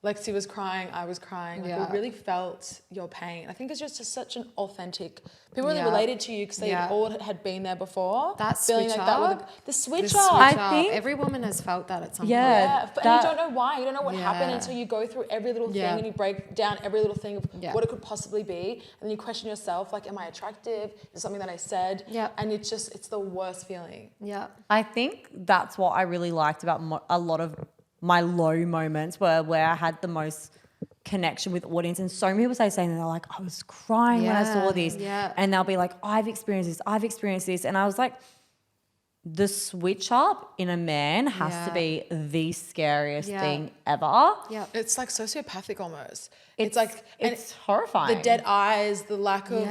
Speaker 1: Lexi was crying, I was crying. Like, we really felt your pain. I think it's just such an authentic. People really related to you because they all had been there before.
Speaker 2: That
Speaker 1: feeling
Speaker 2: switch
Speaker 1: like that
Speaker 2: up.
Speaker 1: with the switch
Speaker 2: The
Speaker 1: up.
Speaker 2: switch
Speaker 3: I
Speaker 2: up.
Speaker 3: think-
Speaker 2: Every woman has felt that at some
Speaker 3: Yeah.
Speaker 2: point.
Speaker 1: But and you don't know why. You don't know what happened
Speaker 2: Yeah.
Speaker 1: until you go through every little thing
Speaker 2: Yeah.
Speaker 1: and you break down every little thing of
Speaker 2: Yeah.
Speaker 1: what it could possibly be. And then you question yourself, like, am I attractive? Is it something that I said?
Speaker 2: Yeah.
Speaker 1: And it's the worst feeling.
Speaker 2: Yeah.
Speaker 3: I think that's what I really liked about a lot of my low moments where I had the most connection with audience. And so many people saying they're like, I was crying when I saw this.
Speaker 2: Yeah.
Speaker 3: And they'll be like, I've experienced this. And I was like, the switch up in a man has to be the scariest thing ever.
Speaker 2: Yeah.
Speaker 1: It's like sociopathic almost. It's like, and
Speaker 3: it's horrifying.
Speaker 1: the dead eyes, the lack of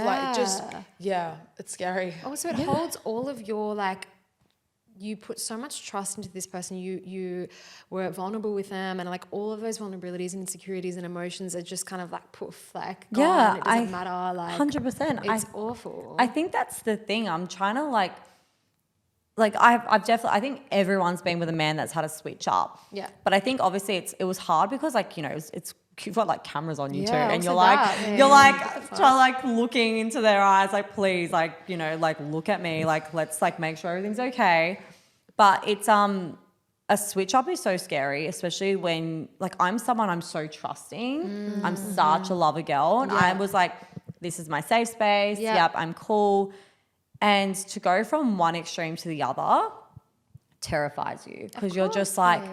Speaker 1: it's scary.
Speaker 2: Also, it holds all of your, like, you put so much trust into this person. You were vulnerable with them, and, like, all of those vulnerabilities and insecurities and emotions are just kind of like poof, like, gone. It doesn't matter. Like,
Speaker 3: 100%.
Speaker 2: It's awful.
Speaker 3: I think that's the thing. I'm trying to like I've definitely, I think everyone's been with a man that's had a switch up.
Speaker 2: Yeah.
Speaker 3: But I think obviously it was hard because, like, you know, it's you've got, like, cameras on you too,
Speaker 2: Yeah,
Speaker 3: and
Speaker 2: also
Speaker 3: you're like
Speaker 2: that,
Speaker 3: trying, like, looking into their eyes, like, please, like, you know, like, look at me, like, let's, like, make sure everything's okay. But it's a switch up is so scary, especially when, like, I'm so trusting. I'm such a lover girl, and I was like, this is my safe space.
Speaker 2: Yeah.
Speaker 3: Yep, I'm cool. And to go from one extreme to the other terrifies you because you're just like,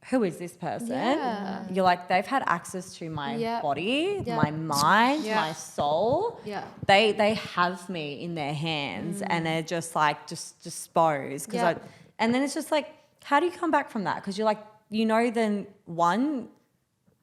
Speaker 3: who is this person?
Speaker 2: Yeah.
Speaker 3: You're like, they've had access to my body, my mind, my soul.
Speaker 2: Yeah.
Speaker 3: They have me in their hands and they're just like, just disposed. And then it's just like, how do you come back from that? Because you're like, you know, then one,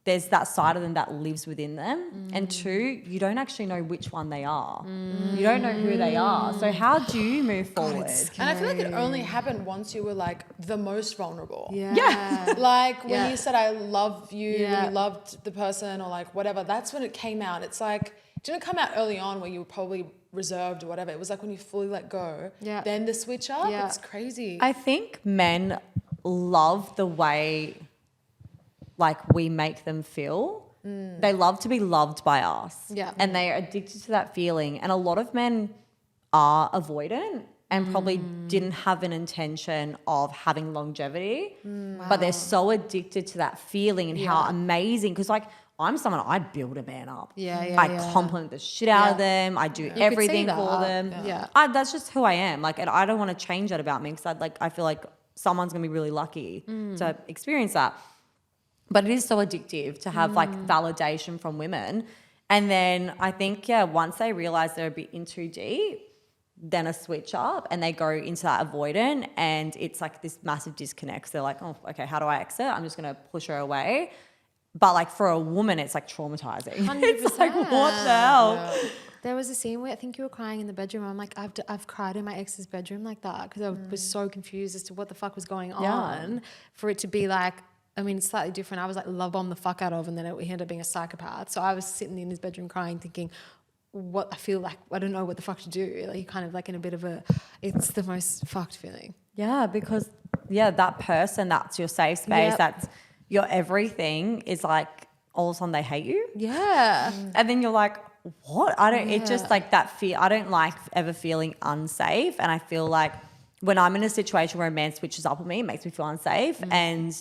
Speaker 3: there's that side of them that lives within them. And 2, you don't actually know which one they are. You don't know who they are. So how do you move forward?
Speaker 1: And I feel like it only happened once you were like the most vulnerable.
Speaker 2: Yeah.
Speaker 1: Like when you said, I love you,
Speaker 2: Yeah.
Speaker 1: when you loved the person or like whatever, that's when it came out. It's like, it didn't come out early on where you were probably reserved or whatever. It was like when you fully let go, then the switch up.
Speaker 2: Yeah.
Speaker 1: It's crazy.
Speaker 3: I think men love the way like we make them feel. They love to be loved by us.
Speaker 2: Yeah.
Speaker 3: And they are addicted to that feeling. And a lot of men are avoidant and probably didn't have an intention of having longevity, but they're so addicted to that feeling and how amazing, because like I'm someone, I build a man up. I compliment the shit out of them. I do everything for them. That's just who I am. Like, and I don't want to change that about me, because I feel like someone's gonna be really lucky to experience that. But it is so addictive to have like validation from women. And then I think, once they realize they're a bit in too deep, then a switch up and they go into that avoidant, and it's like this massive disconnect. So they're like, oh, okay, how do I exit? I'm just going to push her away. But like for a woman, it's like traumatizing.
Speaker 2: 100%.
Speaker 3: It's like, what the hell?
Speaker 2: There was a scene where I think you were crying in the bedroom. I'm like, I've cried in my ex's bedroom like that, because I was so confused as to what the fuck was going on. For it to be like, I mean, it's slightly different. I was like love bomb the fuck out of, and then he ended up being a psychopath. So I was sitting in his bedroom crying, thinking, what I feel like, I don't know what the fuck to do. Like, kind of like in a bit of a, it's the most fucked feeling.
Speaker 3: Yeah, because that person, that's your safe space, that's your everything, is like all of a sudden they hate you.
Speaker 2: Yeah.
Speaker 3: And then you're like, what? I don't, it just like that fear. I don't like ever feeling unsafe. And I feel like when I'm in a situation where a man switches up on me, it makes me feel unsafe. And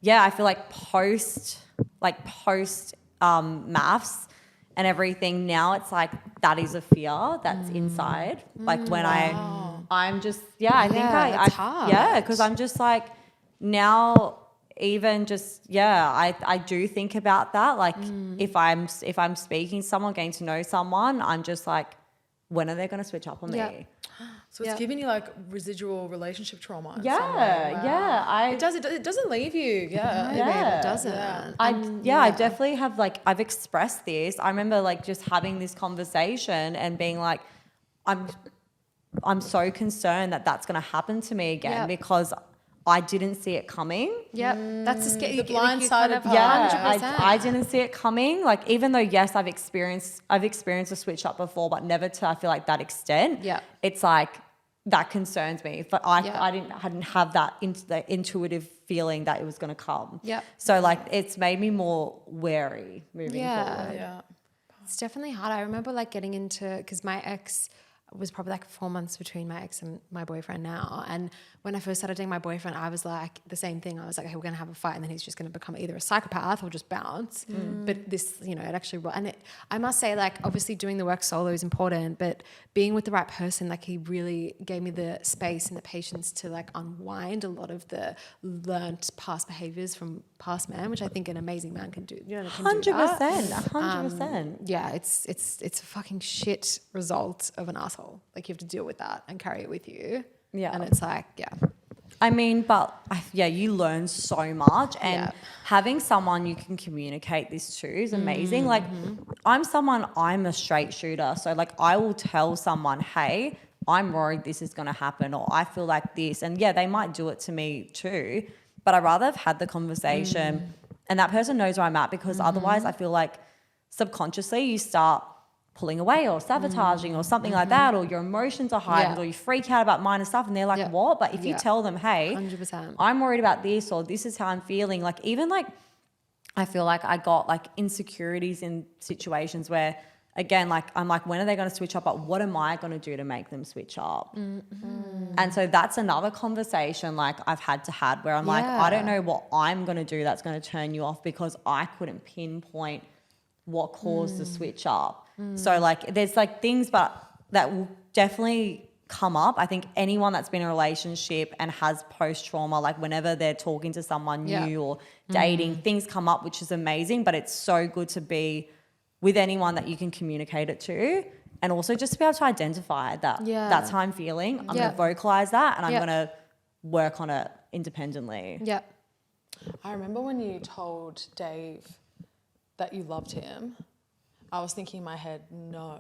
Speaker 3: I feel like post MAFS and everything, now it's like that is a fear that's inside. Like when I'm just, I think
Speaker 2: it's hard.
Speaker 3: because I'm just like now, even just I do think about that. Like if I'm speaking to someone, getting to know someone, I'm just like, when are they going to switch up on me?
Speaker 1: So it's giving you like residual relationship trauma. In some way.
Speaker 3: Wow.
Speaker 1: It doesn't leave you.
Speaker 2: It doesn't.
Speaker 3: I definitely have like, I've expressed this. I remember like just having this conversation and being like, I'm so concerned that that's going to happen to me again because I didn't see it coming.
Speaker 2: That's the scary.
Speaker 1: The blindsided part.
Speaker 2: 100%.
Speaker 3: I didn't see it coming. Like, even though yes, I've experienced a switch up before, but never to I feel like that extent. It's like that concerns me. But I hadn't have that the intuitive feeling that it was going to come. So like it's made me more wary moving forward.
Speaker 2: It's definitely hard. I remember like getting into, because my ex was probably like 4 months between my ex and my boyfriend now. And when I first started dating my boyfriend, I was like the same thing. I was like, hey, we're going to have a fight and then he's just going to become either a psychopath or just bounce. But this, it actually, and I must say, like, obviously doing the work solo is important, but being with the right person, like he really gave me the space and the patience to like unwind a lot of the learnt past behaviors from past men, which I think an amazing man can do.
Speaker 3: 100%.
Speaker 2: Yeah, it's a fucking shit result of an asshole. Like you have to deal with that and carry it with you. And it's like,
Speaker 3: I mean, but you learn so much, and having someone you can communicate this to is amazing. Like I'm a straight shooter. So like I will tell someone, hey, I'm worried this is going to happen, or I feel like this. And they might do it to me too, but I'd rather have had the conversation and that person knows where I'm at, because otherwise I feel like subconsciously you start pulling away or sabotaging or something like that, or your emotions are heightened or you freak out about minor stuff and they're like, what? But if you tell them, hey,
Speaker 2: 100%.
Speaker 3: I'm worried about this, or this is how I'm feeling, like even like I feel like I got like insecurities in situations where, again, like I'm like, when are they going to switch up? But what am I going to do to make them switch up? And so that's another conversation like I've had to have where I'm like, I don't know what I'm going to do that's going to turn you off, because I couldn't pinpoint what caused the switch up. So like there's like things but that will definitely come up. I think anyone that's been in a relationship and has post-trauma, like whenever they're talking to someone new or dating, things come up, which is amazing, but it's so good to be with anyone that you can communicate it to, and also just to be able to identify that that's how I'm feeling. I'm going to vocalize that, and I'm going to work on it independently.
Speaker 1: I remember when you told Dave that you loved him, I was thinking in my head, no.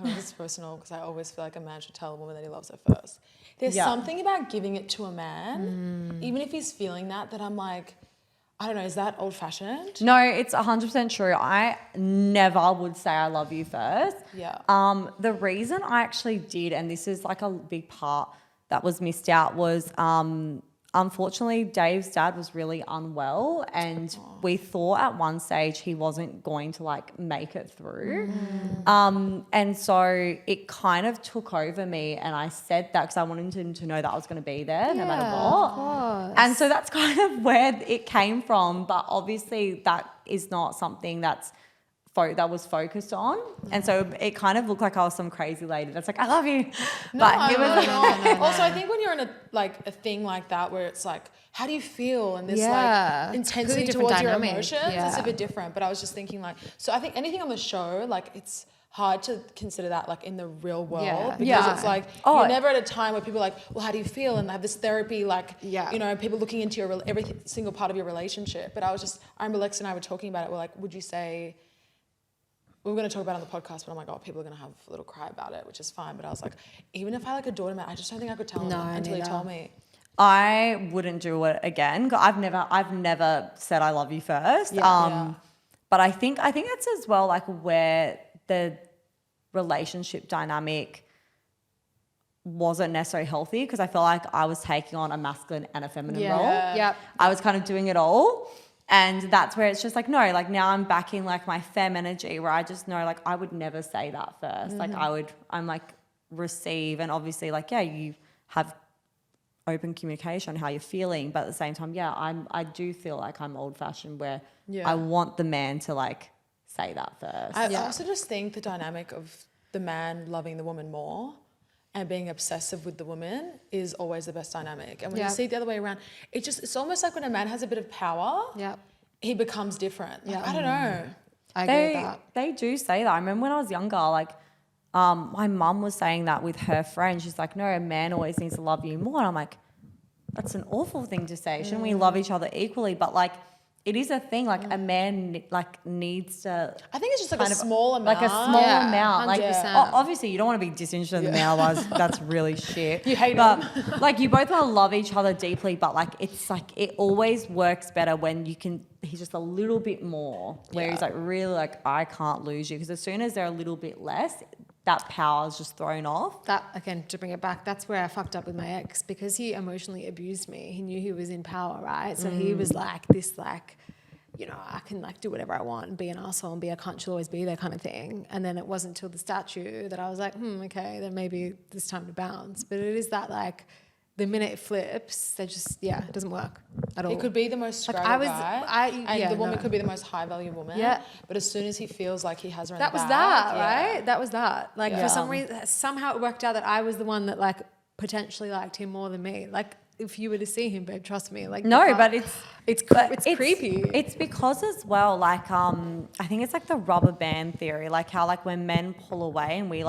Speaker 1: This is personal because I always feel like a man should tell a woman that he loves her first. There's something about giving it to a man, even if he's feeling that I'm like, I don't know, is that old-fashioned?
Speaker 3: No, it's 100% true. I never would say I love you first.
Speaker 1: Yeah.
Speaker 3: The reason I actually did, and this is like a big part that was missed out, was unfortunately Dave's dad was really unwell, and we thought at one stage he wasn't going to like make it through. And so it kind of took over me, and I said that because I wanted him to know that I was going to be there no matter what.
Speaker 2: Of course.
Speaker 3: And so that's kind of where it came from. But obviously that is not something that was focused on. And so it kind of looked like I was some crazy lady that's like, I love you.
Speaker 1: No. Also, I think when you're in a thing like that where it's like, how do you feel? And this like intensity towards your emotions, it's a bit different. But I was just thinking like, so I think anything on the show, like it's hard to consider that like in the real world because it's like you're never at a time where people are like, well, how do you feel? And have this therapy like, you know, people looking into your every single part of your relationship. But I remember Lex and I were talking about it. We're like, would you say, we were going to talk about it on the podcast, but I'm like, oh, people are going to have a little cry about it, which is fine. But I was like, even if I like adored him, I just don't think I could tell him until he told me.
Speaker 3: I wouldn't do it again. I've never said I love you first. But I think that's as well like where the relationship dynamic wasn't necessarily healthy, because I feel like I was taking on a masculine and a feminine role. I was kind of doing it all. And that's where it's just like, no, like now I'm back in like my femme energy where I just know like I would never say that first. Like I'm like receive, and obviously like, you have open communication on how you're feeling. But at the same time, I do feel like I'm old fashioned where I want the man to like say that first.
Speaker 1: I also just think the dynamic of the man loving the woman more and being obsessive with the woman is always the best dynamic. And when you see it the other way around, it's almost like when a man has a bit of power, he becomes different. Like, I don't know.
Speaker 2: I agree with that.
Speaker 3: They do say that. I remember when I was younger, like my mum was saying that with her friend. She's like, no, a man always needs to love you more. And I'm like, that's an awful thing to say. Shouldn't we love each other equally? But like, it is a thing. Like a man like needs to.
Speaker 1: I think it's just like a small amount.
Speaker 3: Like a small amount.
Speaker 2: 100%.
Speaker 3: Like obviously you don't want to be disinterested in the man, otherwise that's really shit.
Speaker 1: You hate
Speaker 3: but
Speaker 1: him.
Speaker 3: like you both want to love each other deeply, but like it's like it always works better when you can. He's just a little bit more. Where he's like really like, I can't lose you, because as soon as they're a little bit less, that power is just thrown off.
Speaker 2: That, again, to bring it back, that's where I fucked up with my ex, because he emotionally abused me. He knew he was in power, right? So he was like this, like, you know, I can like do whatever I want and be an asshole and be a cunt, she'll always be there kind of thing. And then it wasn't until the statue that I was like, okay, then maybe it's time to bounce. But it is that like, the minute it flips, they just, it doesn't work at all.
Speaker 1: He could be the most straight guy, and the woman could be the most high value woman. Yeah. But as soon as he feels like he has her in the back,
Speaker 2: right? That was that. Like for some reason, somehow it worked out that I was the one that like potentially liked him more than me. Like if you were to see him, babe, trust me. Like
Speaker 3: no, but
Speaker 2: it's creepy.
Speaker 3: It's because as well, like I think it's like the rubber band theory, like how like when men pull away and we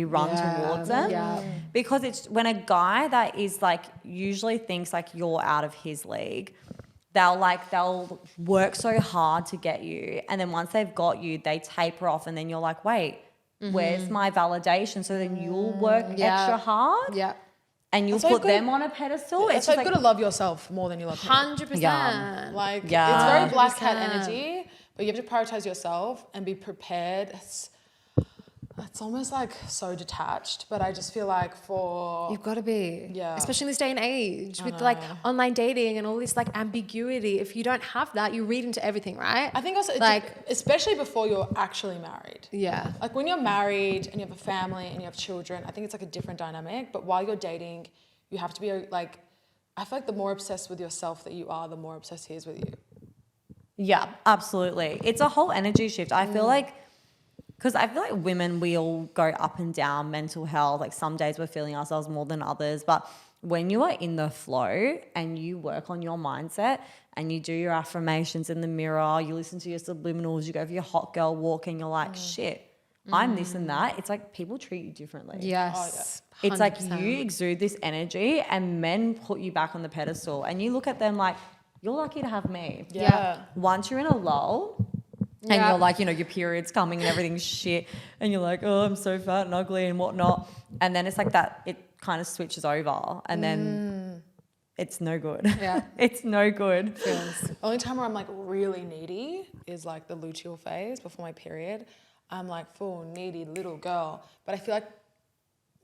Speaker 3: run towards them. Yeah. Because it's when a guy that is like usually thinks like you're out of his league, they'll work so hard to get you, and then once they've got you, they taper off, and then you're like, wait, where's my validation? So then you'll work extra hard. Yeah. And you'll put them on a pedestal.
Speaker 1: It's like you've got to love yourself more than you love him.
Speaker 2: 100%.
Speaker 1: Like, it's very black cat energy, but you have to prioritize yourself and be prepared. It's almost like so detached, but I just feel like
Speaker 2: you've got to be. Yeah. Especially in this day and age with like online dating and all this like ambiguity. If you don't have that, you read into everything, right?
Speaker 1: I think also like, especially before you're actually married.
Speaker 2: Yeah.
Speaker 1: Like when you're married and you have a family and you have children, I think it's like a different dynamic. But while you're dating, you have to be like, I feel like the more obsessed with yourself that you are, the more obsessed he is with you.
Speaker 3: Yeah, absolutely. It's a whole energy shift. I feel like, because I feel like women, we all go up and down mental health. Like some days we're feeling ourselves more than others. But when you are in the flow and you work on your mindset and you do your affirmations in the mirror, you listen to your subliminals, you go for your hot girl walk and you're like, shit, I'm this and that. It's like people treat you differently.
Speaker 2: Yes.
Speaker 3: It's like you exude this energy and men put you back on the pedestal and you look at them like, you're lucky to have me.
Speaker 1: Yeah.
Speaker 3: Once you're in a lull, and you're like, you know, your period's coming and everything's shit, and you're like, oh, I'm so fat and ugly and whatnot, and then it's like that, it kind of switches over, and then it's no good.
Speaker 2: Yeah.
Speaker 3: It's no good.
Speaker 1: The only time where I'm like really needy is like the luteal phase before my period. I'm like full needy little girl, but I feel like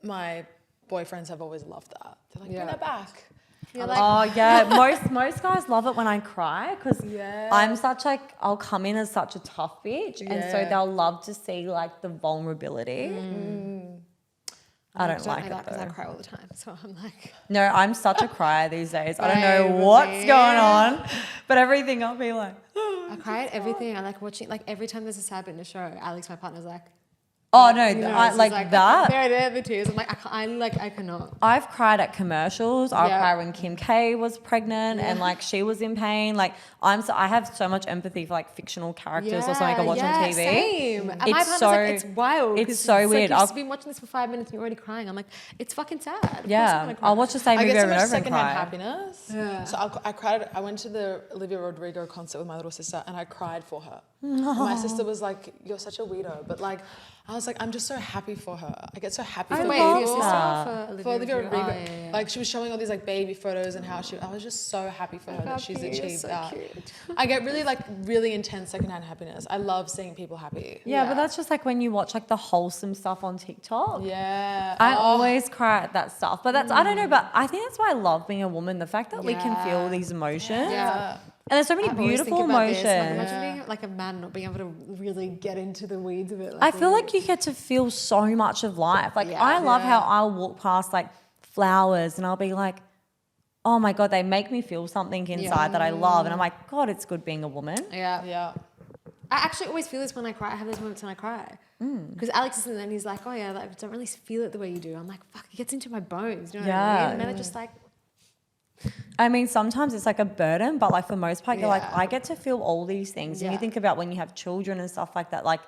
Speaker 1: my boyfriends have always loved that. They're like, bring her back.
Speaker 2: You're
Speaker 3: Oh yeah, most guys love it when I cry, because
Speaker 1: Yeah.
Speaker 3: I'm such like, I'll come in as such a tough bitch, and so
Speaker 1: Yeah.
Speaker 3: they'll love to see like the vulnerability. I don't like it
Speaker 2: because I
Speaker 3: though.
Speaker 2: cry all the time, so I'm like,
Speaker 3: No, I'm such a crier these days. I don't
Speaker 2: Right,
Speaker 3: know what's
Speaker 2: really?
Speaker 3: going on, but everything I'll be like,
Speaker 2: I cry at everything. I like watching, like every time there's a sad bit in a show, Alex, my partner's like,
Speaker 3: oh no,
Speaker 2: you know,
Speaker 3: I,
Speaker 2: so
Speaker 3: like
Speaker 2: it's
Speaker 3: that.
Speaker 2: There, the tears. I'm like, I cannot.
Speaker 3: I've cried at commercials. I
Speaker 2: Yeah.
Speaker 3: cried when Kim K was pregnant and like she was in pain. Like I have so much empathy for like fictional characters or something I watch on TV.
Speaker 2: Same. And my
Speaker 3: It's
Speaker 2: partner's
Speaker 3: so
Speaker 2: like, it's wild.
Speaker 3: it's
Speaker 2: 'cause
Speaker 3: so
Speaker 2: like,
Speaker 3: weird.
Speaker 2: You've
Speaker 3: I'll-
Speaker 2: just been watching this for 5 minutes and you're already crying. I'm like, it's fucking sad. Of course I'm
Speaker 3: Yeah,
Speaker 2: gonna cry.
Speaker 3: I'll watch the same
Speaker 1: I
Speaker 3: movie
Speaker 1: get so
Speaker 3: over and
Speaker 1: much
Speaker 3: over and
Speaker 1: secondhand
Speaker 3: cry.
Speaker 1: happiness.
Speaker 2: Yeah.
Speaker 1: So I cried. I went to the Olivia Rodrigo concert with my little sister, and I cried for her. And my sister was like, "You're such a weirdo," but like, I was like, "I'm just so happy for her. I get so happy for
Speaker 2: Wait,
Speaker 1: people."
Speaker 2: for your sister
Speaker 3: that.
Speaker 2: or for
Speaker 1: For Olivia Rodrigo,
Speaker 2: Oh, yeah.
Speaker 1: like she was showing all these like baby photos and how I was just so happy for her that she's
Speaker 2: You're
Speaker 1: achieved
Speaker 2: so
Speaker 1: that.
Speaker 2: cute.
Speaker 1: I get really intense secondhand happiness. I love seeing people happy.
Speaker 3: Yeah,
Speaker 2: Yeah.
Speaker 3: but that's just like when you watch like the wholesome stuff on TikTok.
Speaker 1: Yeah.
Speaker 3: I always cry at that stuff. But that's, I don't know, but I think that's why I love being a woman. The fact that we can feel
Speaker 2: Yeah.
Speaker 3: these emotions.
Speaker 2: Yeah.
Speaker 3: And there's so many
Speaker 2: I always
Speaker 3: beautiful
Speaker 2: think about this,
Speaker 3: emotions.
Speaker 2: Like, imagine being like a man not being able to really get into the weeds of it.
Speaker 3: I feel like you get to feel so much of life. Like
Speaker 2: Yeah.
Speaker 3: I love how
Speaker 1: Yeah.
Speaker 3: I'll walk past like flowers and I'll be like, oh my God, they make me feel something inside that I love. And I'm like, God, it's good being a woman.
Speaker 2: Yeah.
Speaker 1: Yeah.
Speaker 2: I actually always feel this when I cry. I have those moments when I cry. Because Alex is in there and he's like, oh yeah, like, I don't really feel it the way you do. I'm like, fuck, it gets into my bones. You know what I
Speaker 3: Yeah.
Speaker 2: mean? And then I just like,
Speaker 3: I mean, sometimes it's like a burden, but like for the most part, you're like,
Speaker 2: Yeah.
Speaker 3: I get to feel all these things. And you
Speaker 2: Yeah.
Speaker 3: think about when you have children and stuff like that, like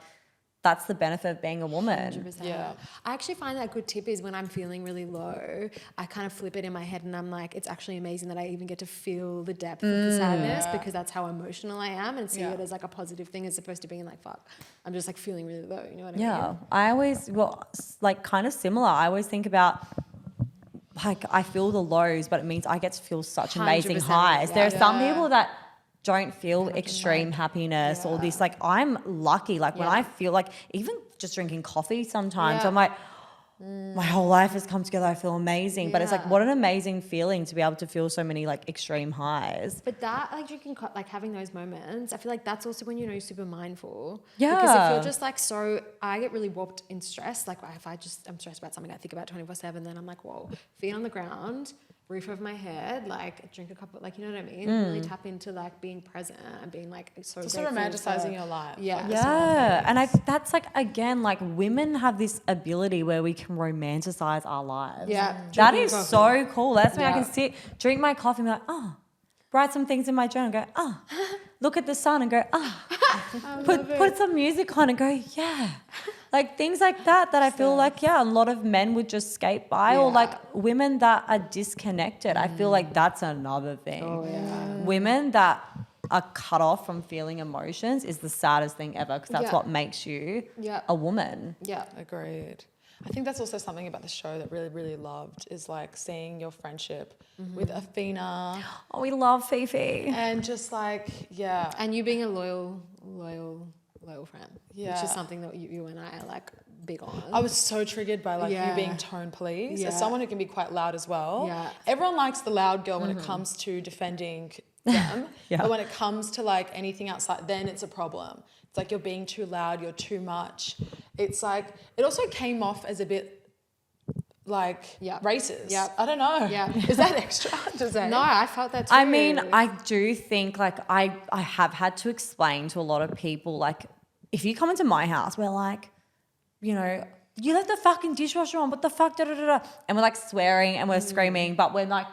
Speaker 3: that's the benefit of being a woman.
Speaker 2: 100%.
Speaker 1: Yeah.
Speaker 2: I actually find that a good tip is when I'm feeling really low, I kind of flip it in my head and I'm like, it's actually amazing that I even get to feel the depth of the sadness because that's how emotional I am, and see it as like a positive thing as opposed to being like, fuck, I'm just like feeling really low. You know what I mean?
Speaker 3: Yeah. I always, well, like kind of similar. I always think about like I feel the lows, but it means I get to feel such amazing
Speaker 2: 100%,
Speaker 3: highs. There are some
Speaker 1: yeah.
Speaker 3: people that don't feel extreme happiness or this. Like I'm lucky. Like when I feel like even just drinking coffee sometimes,
Speaker 2: Yeah.
Speaker 3: I'm like, my whole life has come together. I feel amazing. But it's like,
Speaker 2: Yeah.
Speaker 3: what an amazing feeling to be able to feel so many like extreme highs.
Speaker 2: But that, like drinking, like having those moments, I feel like that's also when you know you're super mindful.
Speaker 3: Yeah.
Speaker 2: Because if you're just like I get really warped in stress. Like if I'm stressed about something I think about 24/7, then I'm like, whoa, feet on the ground, roof over my head, like drink a cup of, like, you know what I mean? Really tap into like being present and being like so
Speaker 1: Just sort of
Speaker 2: grateful
Speaker 1: romanticizing
Speaker 2: for-
Speaker 1: your life.
Speaker 2: Yeah.
Speaker 3: Yeah. And that's like, again, like women have this ability where we can romanticize our lives.
Speaker 2: Yeah.
Speaker 3: That
Speaker 2: Drinking
Speaker 3: is
Speaker 2: coffee.
Speaker 3: so cool. That's when I
Speaker 2: Yeah.
Speaker 3: can sit, drink my coffee and be like, oh, write some things in my journal and go, oh, look at the sun and go, oh, put some music on and go, yeah. Like things like that I feel like, yeah, a lot of men would just skate by, or
Speaker 2: Yeah.
Speaker 3: like women that are disconnected. I feel like that's another thing.
Speaker 2: Oh, yeah.
Speaker 3: Women that are cut off from feeling emotions is the saddest thing ever, because that's
Speaker 2: Yeah.
Speaker 3: what makes you
Speaker 2: Yeah.
Speaker 3: a woman.
Speaker 2: Yeah.
Speaker 1: Agreed. I think that's also something about the show that really loved is like seeing your friendship with Athena
Speaker 3: Oh, we love Fifi.
Speaker 1: and just like, yeah.
Speaker 2: And you being a loyal friend. Which
Speaker 1: Yeah.
Speaker 2: is something that you and I are like big on.
Speaker 1: I was so triggered by like
Speaker 2: Yeah.
Speaker 1: you being tone police.
Speaker 2: Yeah.
Speaker 1: As someone who can be quite loud as well.
Speaker 2: Yeah.
Speaker 1: Everyone likes the loud girl when it comes to defending them.
Speaker 3: Yeah.
Speaker 1: But when it comes to like anything outside, then it's a problem. It's like you're being too loud, you're too much. It's like, it also came off as a bit like
Speaker 2: Yeah.
Speaker 1: racist.
Speaker 2: Yeah.
Speaker 1: I don't know.
Speaker 2: Yeah.
Speaker 1: Is that extra to say?
Speaker 2: No, I felt that too.
Speaker 3: I mean, I do think like I have had to explain to a lot of people, like if you come into my house, we're like, you know, you left the fucking dishwasher on, what the fuck, da da da da, and we're like swearing and we're screaming, but we're not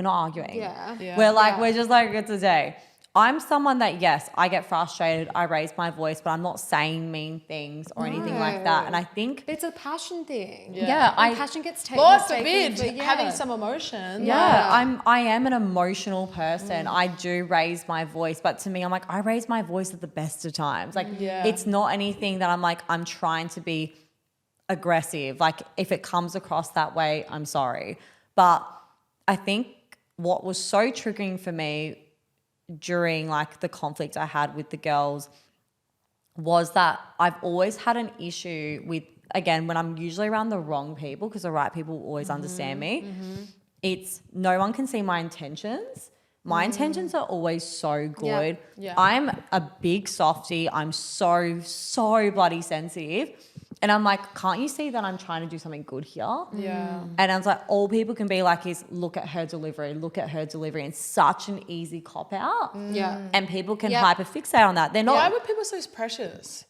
Speaker 3: arguing.
Speaker 2: Yeah.
Speaker 1: Yeah.
Speaker 3: We're like,
Speaker 2: Yeah.
Speaker 3: we're just like, it's a day. I'm someone that, yes, I get frustrated, I raise my voice, but I'm not saying mean things or anything like that. And I think
Speaker 2: it's a passion thing. Passion gets taken.
Speaker 1: God forbid having some emotion.
Speaker 3: I am an emotional person. I do raise my voice, but to me, I'm like, I raise my voice at the best of times. Like, it's not anything that I'm like, I'm trying to be aggressive. Like, if it comes across that way, I'm sorry. But I think what was so triggering for me during like the conflict I had with the girls was that I've always had an issue with, again, when I'm usually around the wrong people, because the right people will always understand me, it's no one can see my intentions. My intentions are always so good. I'm a big softie. I'm so bloody sensitive. And I'm like, can't you see that I'm trying to do something good here?
Speaker 1: Yeah.
Speaker 3: And I was like, all people can be like is look at her delivery. And it's such an easy cop out. And people can hyperfixate on that. They're not.
Speaker 1: Why were people so precious?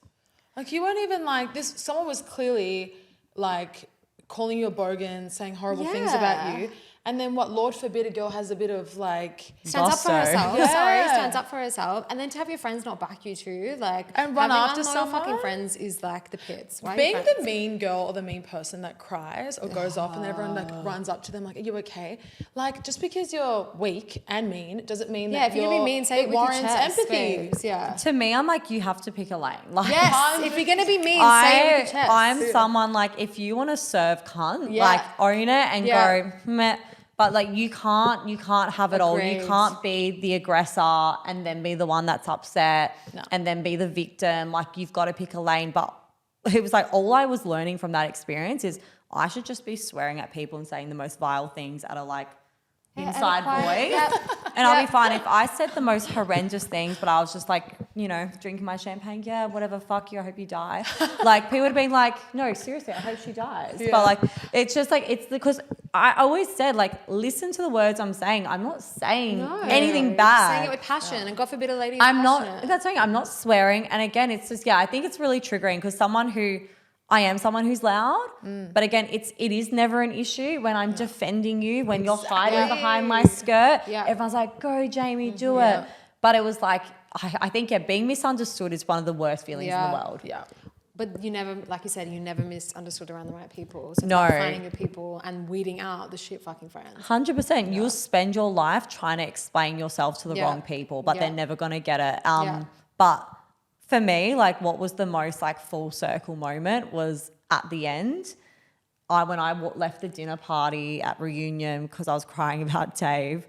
Speaker 1: Like, you weren't even like this. Someone was clearly like calling you a bogan, saying horrible things about you. And then what, Lord forbid, a girl has a bit of like...
Speaker 2: Stands up for herself. Stands up for herself. And then to have your friends not back you too. Like,
Speaker 1: and run after someone.
Speaker 2: fucking friends is like the pits. Why
Speaker 1: being the mean girl or the mean person that cries or goes off and everyone like runs up to them like, are you okay? Like, just because you're weak and mean doesn't mean that
Speaker 2: if you're going to be mean, say it with your chest.
Speaker 1: Empathy.
Speaker 3: To me, I'm like, you have to pick a lane. Like,
Speaker 2: if you're going to be mean, say it with your chest.
Speaker 3: I'm someone like, if you want to serve cunt, like own it and go, meh. But like you can't have it all. You can't be the aggressor and then be the one that's upset and then be the victim. Like, you've got to pick a lane. But it was like all I was learning from that experience is I should just be swearing at people and saying the most vile things at a like inside voice. And I'll be fine. If I said the most horrendous things, but I was just like, you know, drinking my champagne, whatever, fuck you, I hope you die. Like, people would have been like, no, seriously, I hope she dies. But like, it's just like, it's because I always said, like, listen to the words I'm saying. I'm not saying anything bad.
Speaker 2: Saying it with passion. And God forbid a lady is
Speaker 3: I'm
Speaker 2: passionate.
Speaker 3: That's saying I'm not swearing. And again, it's just, I think it's really triggering because I am someone who's loud, but again, it is never an issue when I'm defending you, when you're hiding behind my skirt. Everyone's like, go Jamie, do it. But it was like, I think, being misunderstood is one of the worst feelings in the world.
Speaker 2: But you never, like you said, you never misunderstood around the right people. So finding your people and weeding out the shit fucking friends.
Speaker 3: 100%. You'll spend your life trying to explain yourself to the wrong people, but they're never going to get it. But for me, like, what was the most like full circle moment was at the end. When I left the dinner party at reunion because I was crying about Dave.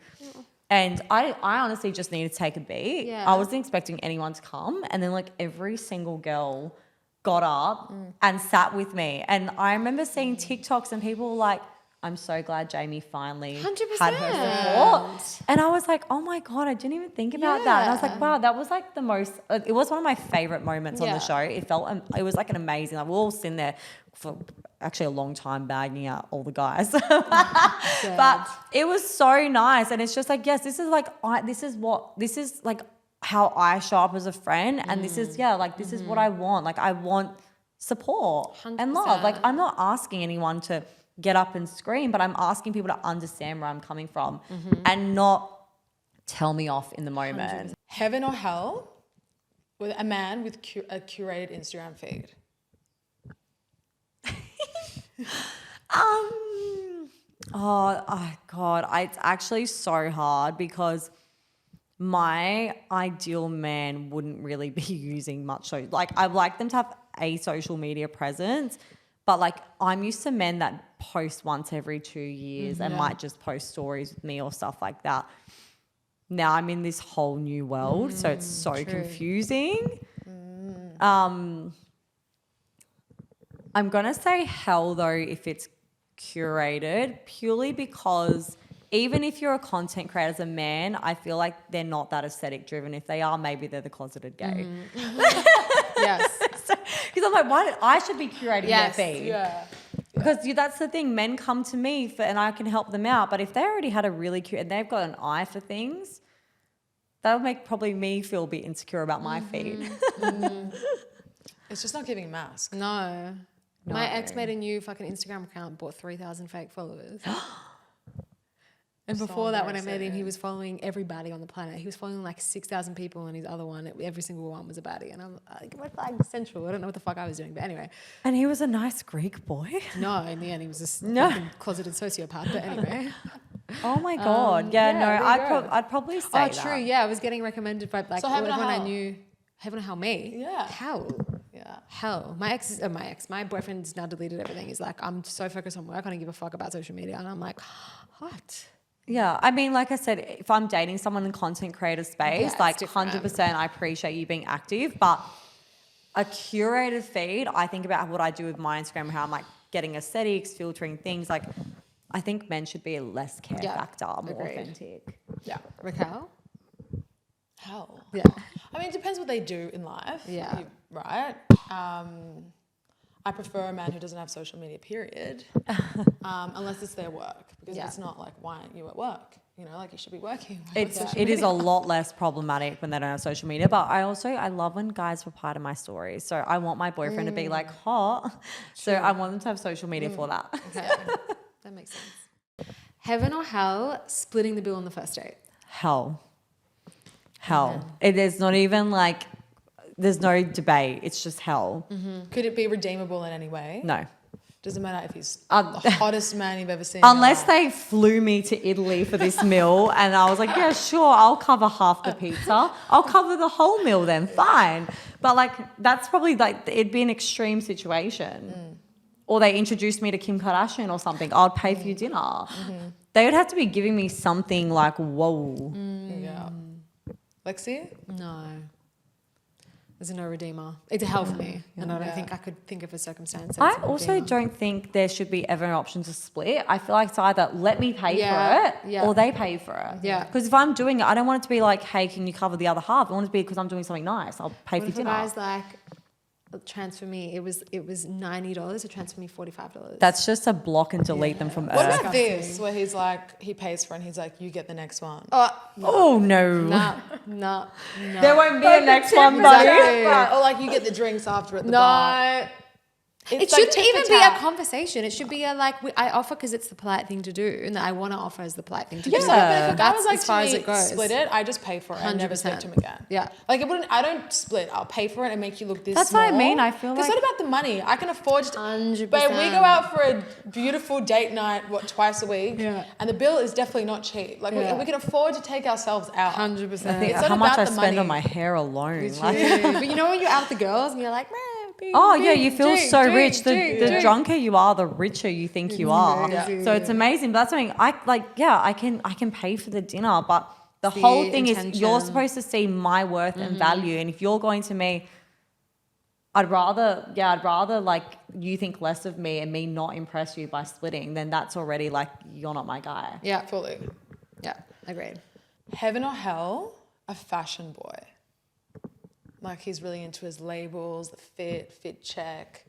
Speaker 3: And I honestly just needed to take a beat. I wasn't expecting anyone to come. And then like every single girl got up and sat with me. And I remember seeing TikToks and people were like, I'm so glad Jamie finally
Speaker 2: 100%.
Speaker 3: had her support. And I was like, oh my God, I didn't even think about that. And I was like, wow, that was like the most, it was one of my favorite moments on the show. It was like an amazing, like, we're all sitting there for actually a long time bagging out all the guys. But it was so nice. And it's just like, yes, this is like, this is like how I show up as a friend. And this is, this is what I want. Like, I want support
Speaker 2: 100%.
Speaker 3: and love. Like, I'm not asking anyone to get up and scream, but I'm asking people to understand where I'm coming from and not tell me off in the moment.
Speaker 1: 100%. Heaven or hell with a man with a curated Instagram feed?
Speaker 3: Oh God, it's actually so hard because my ideal man wouldn't really be using much. So like, I'd like them to have a social media presence, but like, I'm used to men that post once every 2 years and might just post stories with me or stuff like that. Now I'm in this whole new world, so it's so confusing. I'm gonna say hell though if it's curated, purely because even if you're a content creator as a man, I feel like they're not that aesthetic driven. If they are, maybe they're the closeted gay.
Speaker 2: Yes.
Speaker 3: Because I'm like, why? I should be curating their feed.
Speaker 1: Yeah.
Speaker 3: Because that's the thing. Men come to me and I can help them out. But if they already had a really cute and they've got an eye for things, that'll make probably me feel a bit insecure about my feed.
Speaker 1: It's just not giving mask.
Speaker 2: No. My ex made a new fucking Instagram account, bought 3,000 fake followers. And before that, when I met him, he was following every baddie on the planet. He was following like 6,000 people, and his other one, every single one was a baddie. And I'm like, what flag central? I don't know what the fuck I was doing, but anyway.
Speaker 3: And he was a nice Greek boy.
Speaker 2: No, in the end, he was just fucking closeted sociopath. But anyway.
Speaker 3: Oh my god! I'd probably say that.
Speaker 2: Oh, true. Yeah, I was getting recommended by like
Speaker 1: Heaven or
Speaker 2: everyone I
Speaker 1: Hell?
Speaker 2: knew. Heaven or Hell, me?
Speaker 1: Yeah.
Speaker 2: Hell.
Speaker 1: Yeah.
Speaker 2: Hell. My boyfriend's now deleted everything. He's like, I'm so focused on work, I don't give a fuck about social media. And I'm like, what?
Speaker 3: Yeah, I mean, like I said, if I'm dating someone in the content creator space, like 100%, I appreciate you being active, but a curated feed, I think about what I do with my Instagram, how I'm like getting aesthetics, filtering things. Like, I think men should be a less care factor, more authentic.
Speaker 1: Yeah.
Speaker 2: Raquel?
Speaker 1: Hell.
Speaker 2: Yeah.
Speaker 1: I mean, it depends what they do in life.
Speaker 2: Yeah.
Speaker 1: Right? I prefer a man who doesn't have social media, period. Unless it's their work. Because it's not like, why aren't you at work? You know, like you should be working.
Speaker 3: It is a lot less problematic when they don't have social media. But I love when guys reply to my stories. So I want my boyfriend to be like hot. So I want them to have social media for that.
Speaker 2: Okay. That makes sense. Heaven or hell, splitting the bill on the first date?
Speaker 3: Hell. There's not even like, there's no debate. It's just hell.
Speaker 1: Mm-hmm. Could it be redeemable in any way?
Speaker 3: No.
Speaker 1: Doesn't matter if he's the hottest man you've ever seen.
Speaker 3: Unless they flew me to Italy for this meal and I was like, yeah, sure, I'll cover half the pizza. I'll cover the whole meal then, fine. But like, that's probably like, it'd be an extreme situation. Or they introduced me to Kim Kardashian or something. I'd pay for your dinner. Mm-hmm. They would have to be giving me something like, whoa.
Speaker 1: Yeah. Lexi?
Speaker 2: No. There's no redeemer. It's a hell for me. And I don't think I could think of a circumstance.
Speaker 3: I also don't think there should be ever an option to split. I feel like it's either let me pay for it or they pay for it.
Speaker 2: Yeah.
Speaker 3: Because if I'm doing it, I don't want it to be like, hey, can you cover the other half? I want it to be because I'm doing something nice. I'll pay for dinner.
Speaker 2: Guys like, transfer me. It was $90. So transfer me $45.
Speaker 3: That's just a block and delete them from
Speaker 1: What
Speaker 3: Earth.
Speaker 1: about this, where he's like, he pays for it and he's like, you get the next one?
Speaker 3: Oh, no.
Speaker 2: No.
Speaker 3: There won't be a next one, buddy.
Speaker 1: Right. Or like you get the drinks after at the bar.
Speaker 2: It shouldn't even be a conversation. It should be a like, I offer because it's the polite thing to do, and that I want to offer as the polite thing to do.
Speaker 1: But if a guy was like,
Speaker 2: as far
Speaker 1: to
Speaker 2: as
Speaker 1: me,
Speaker 2: it goes.
Speaker 1: split it, I just pay for it and never speak to him again.
Speaker 2: Yeah.
Speaker 1: Like I don't split. I'll pay for it and make you look this
Speaker 3: That's
Speaker 1: small.
Speaker 3: what I mean. I feel like...
Speaker 1: It's not about the money. I can afford to...
Speaker 2: 100%.
Speaker 1: But we go out for a beautiful date night, twice a week?
Speaker 2: Yeah.
Speaker 1: And the bill is definitely not cheap. Like we can afford to take ourselves out.
Speaker 2: 100%.
Speaker 1: It's not
Speaker 3: how much
Speaker 1: about
Speaker 3: I
Speaker 1: the
Speaker 3: spend
Speaker 1: money.
Speaker 3: on my hair alone.
Speaker 2: But you know when you're out with the girls and you're like,
Speaker 3: you feel so rich. The drunker you are, the richer you think you are.
Speaker 2: Yeah.
Speaker 3: So it's amazing. But that's something I can pay for the dinner, but the whole thing is you're supposed to see my worth and value. And if you're going to me, I'd rather like you think less of me and me not impress you by splitting, then that's already like you're not my guy.
Speaker 1: Yeah, fully.
Speaker 2: Yeah, agreed.
Speaker 1: Heaven or hell, a fashion boy. Like he's really into his labels, the fit check.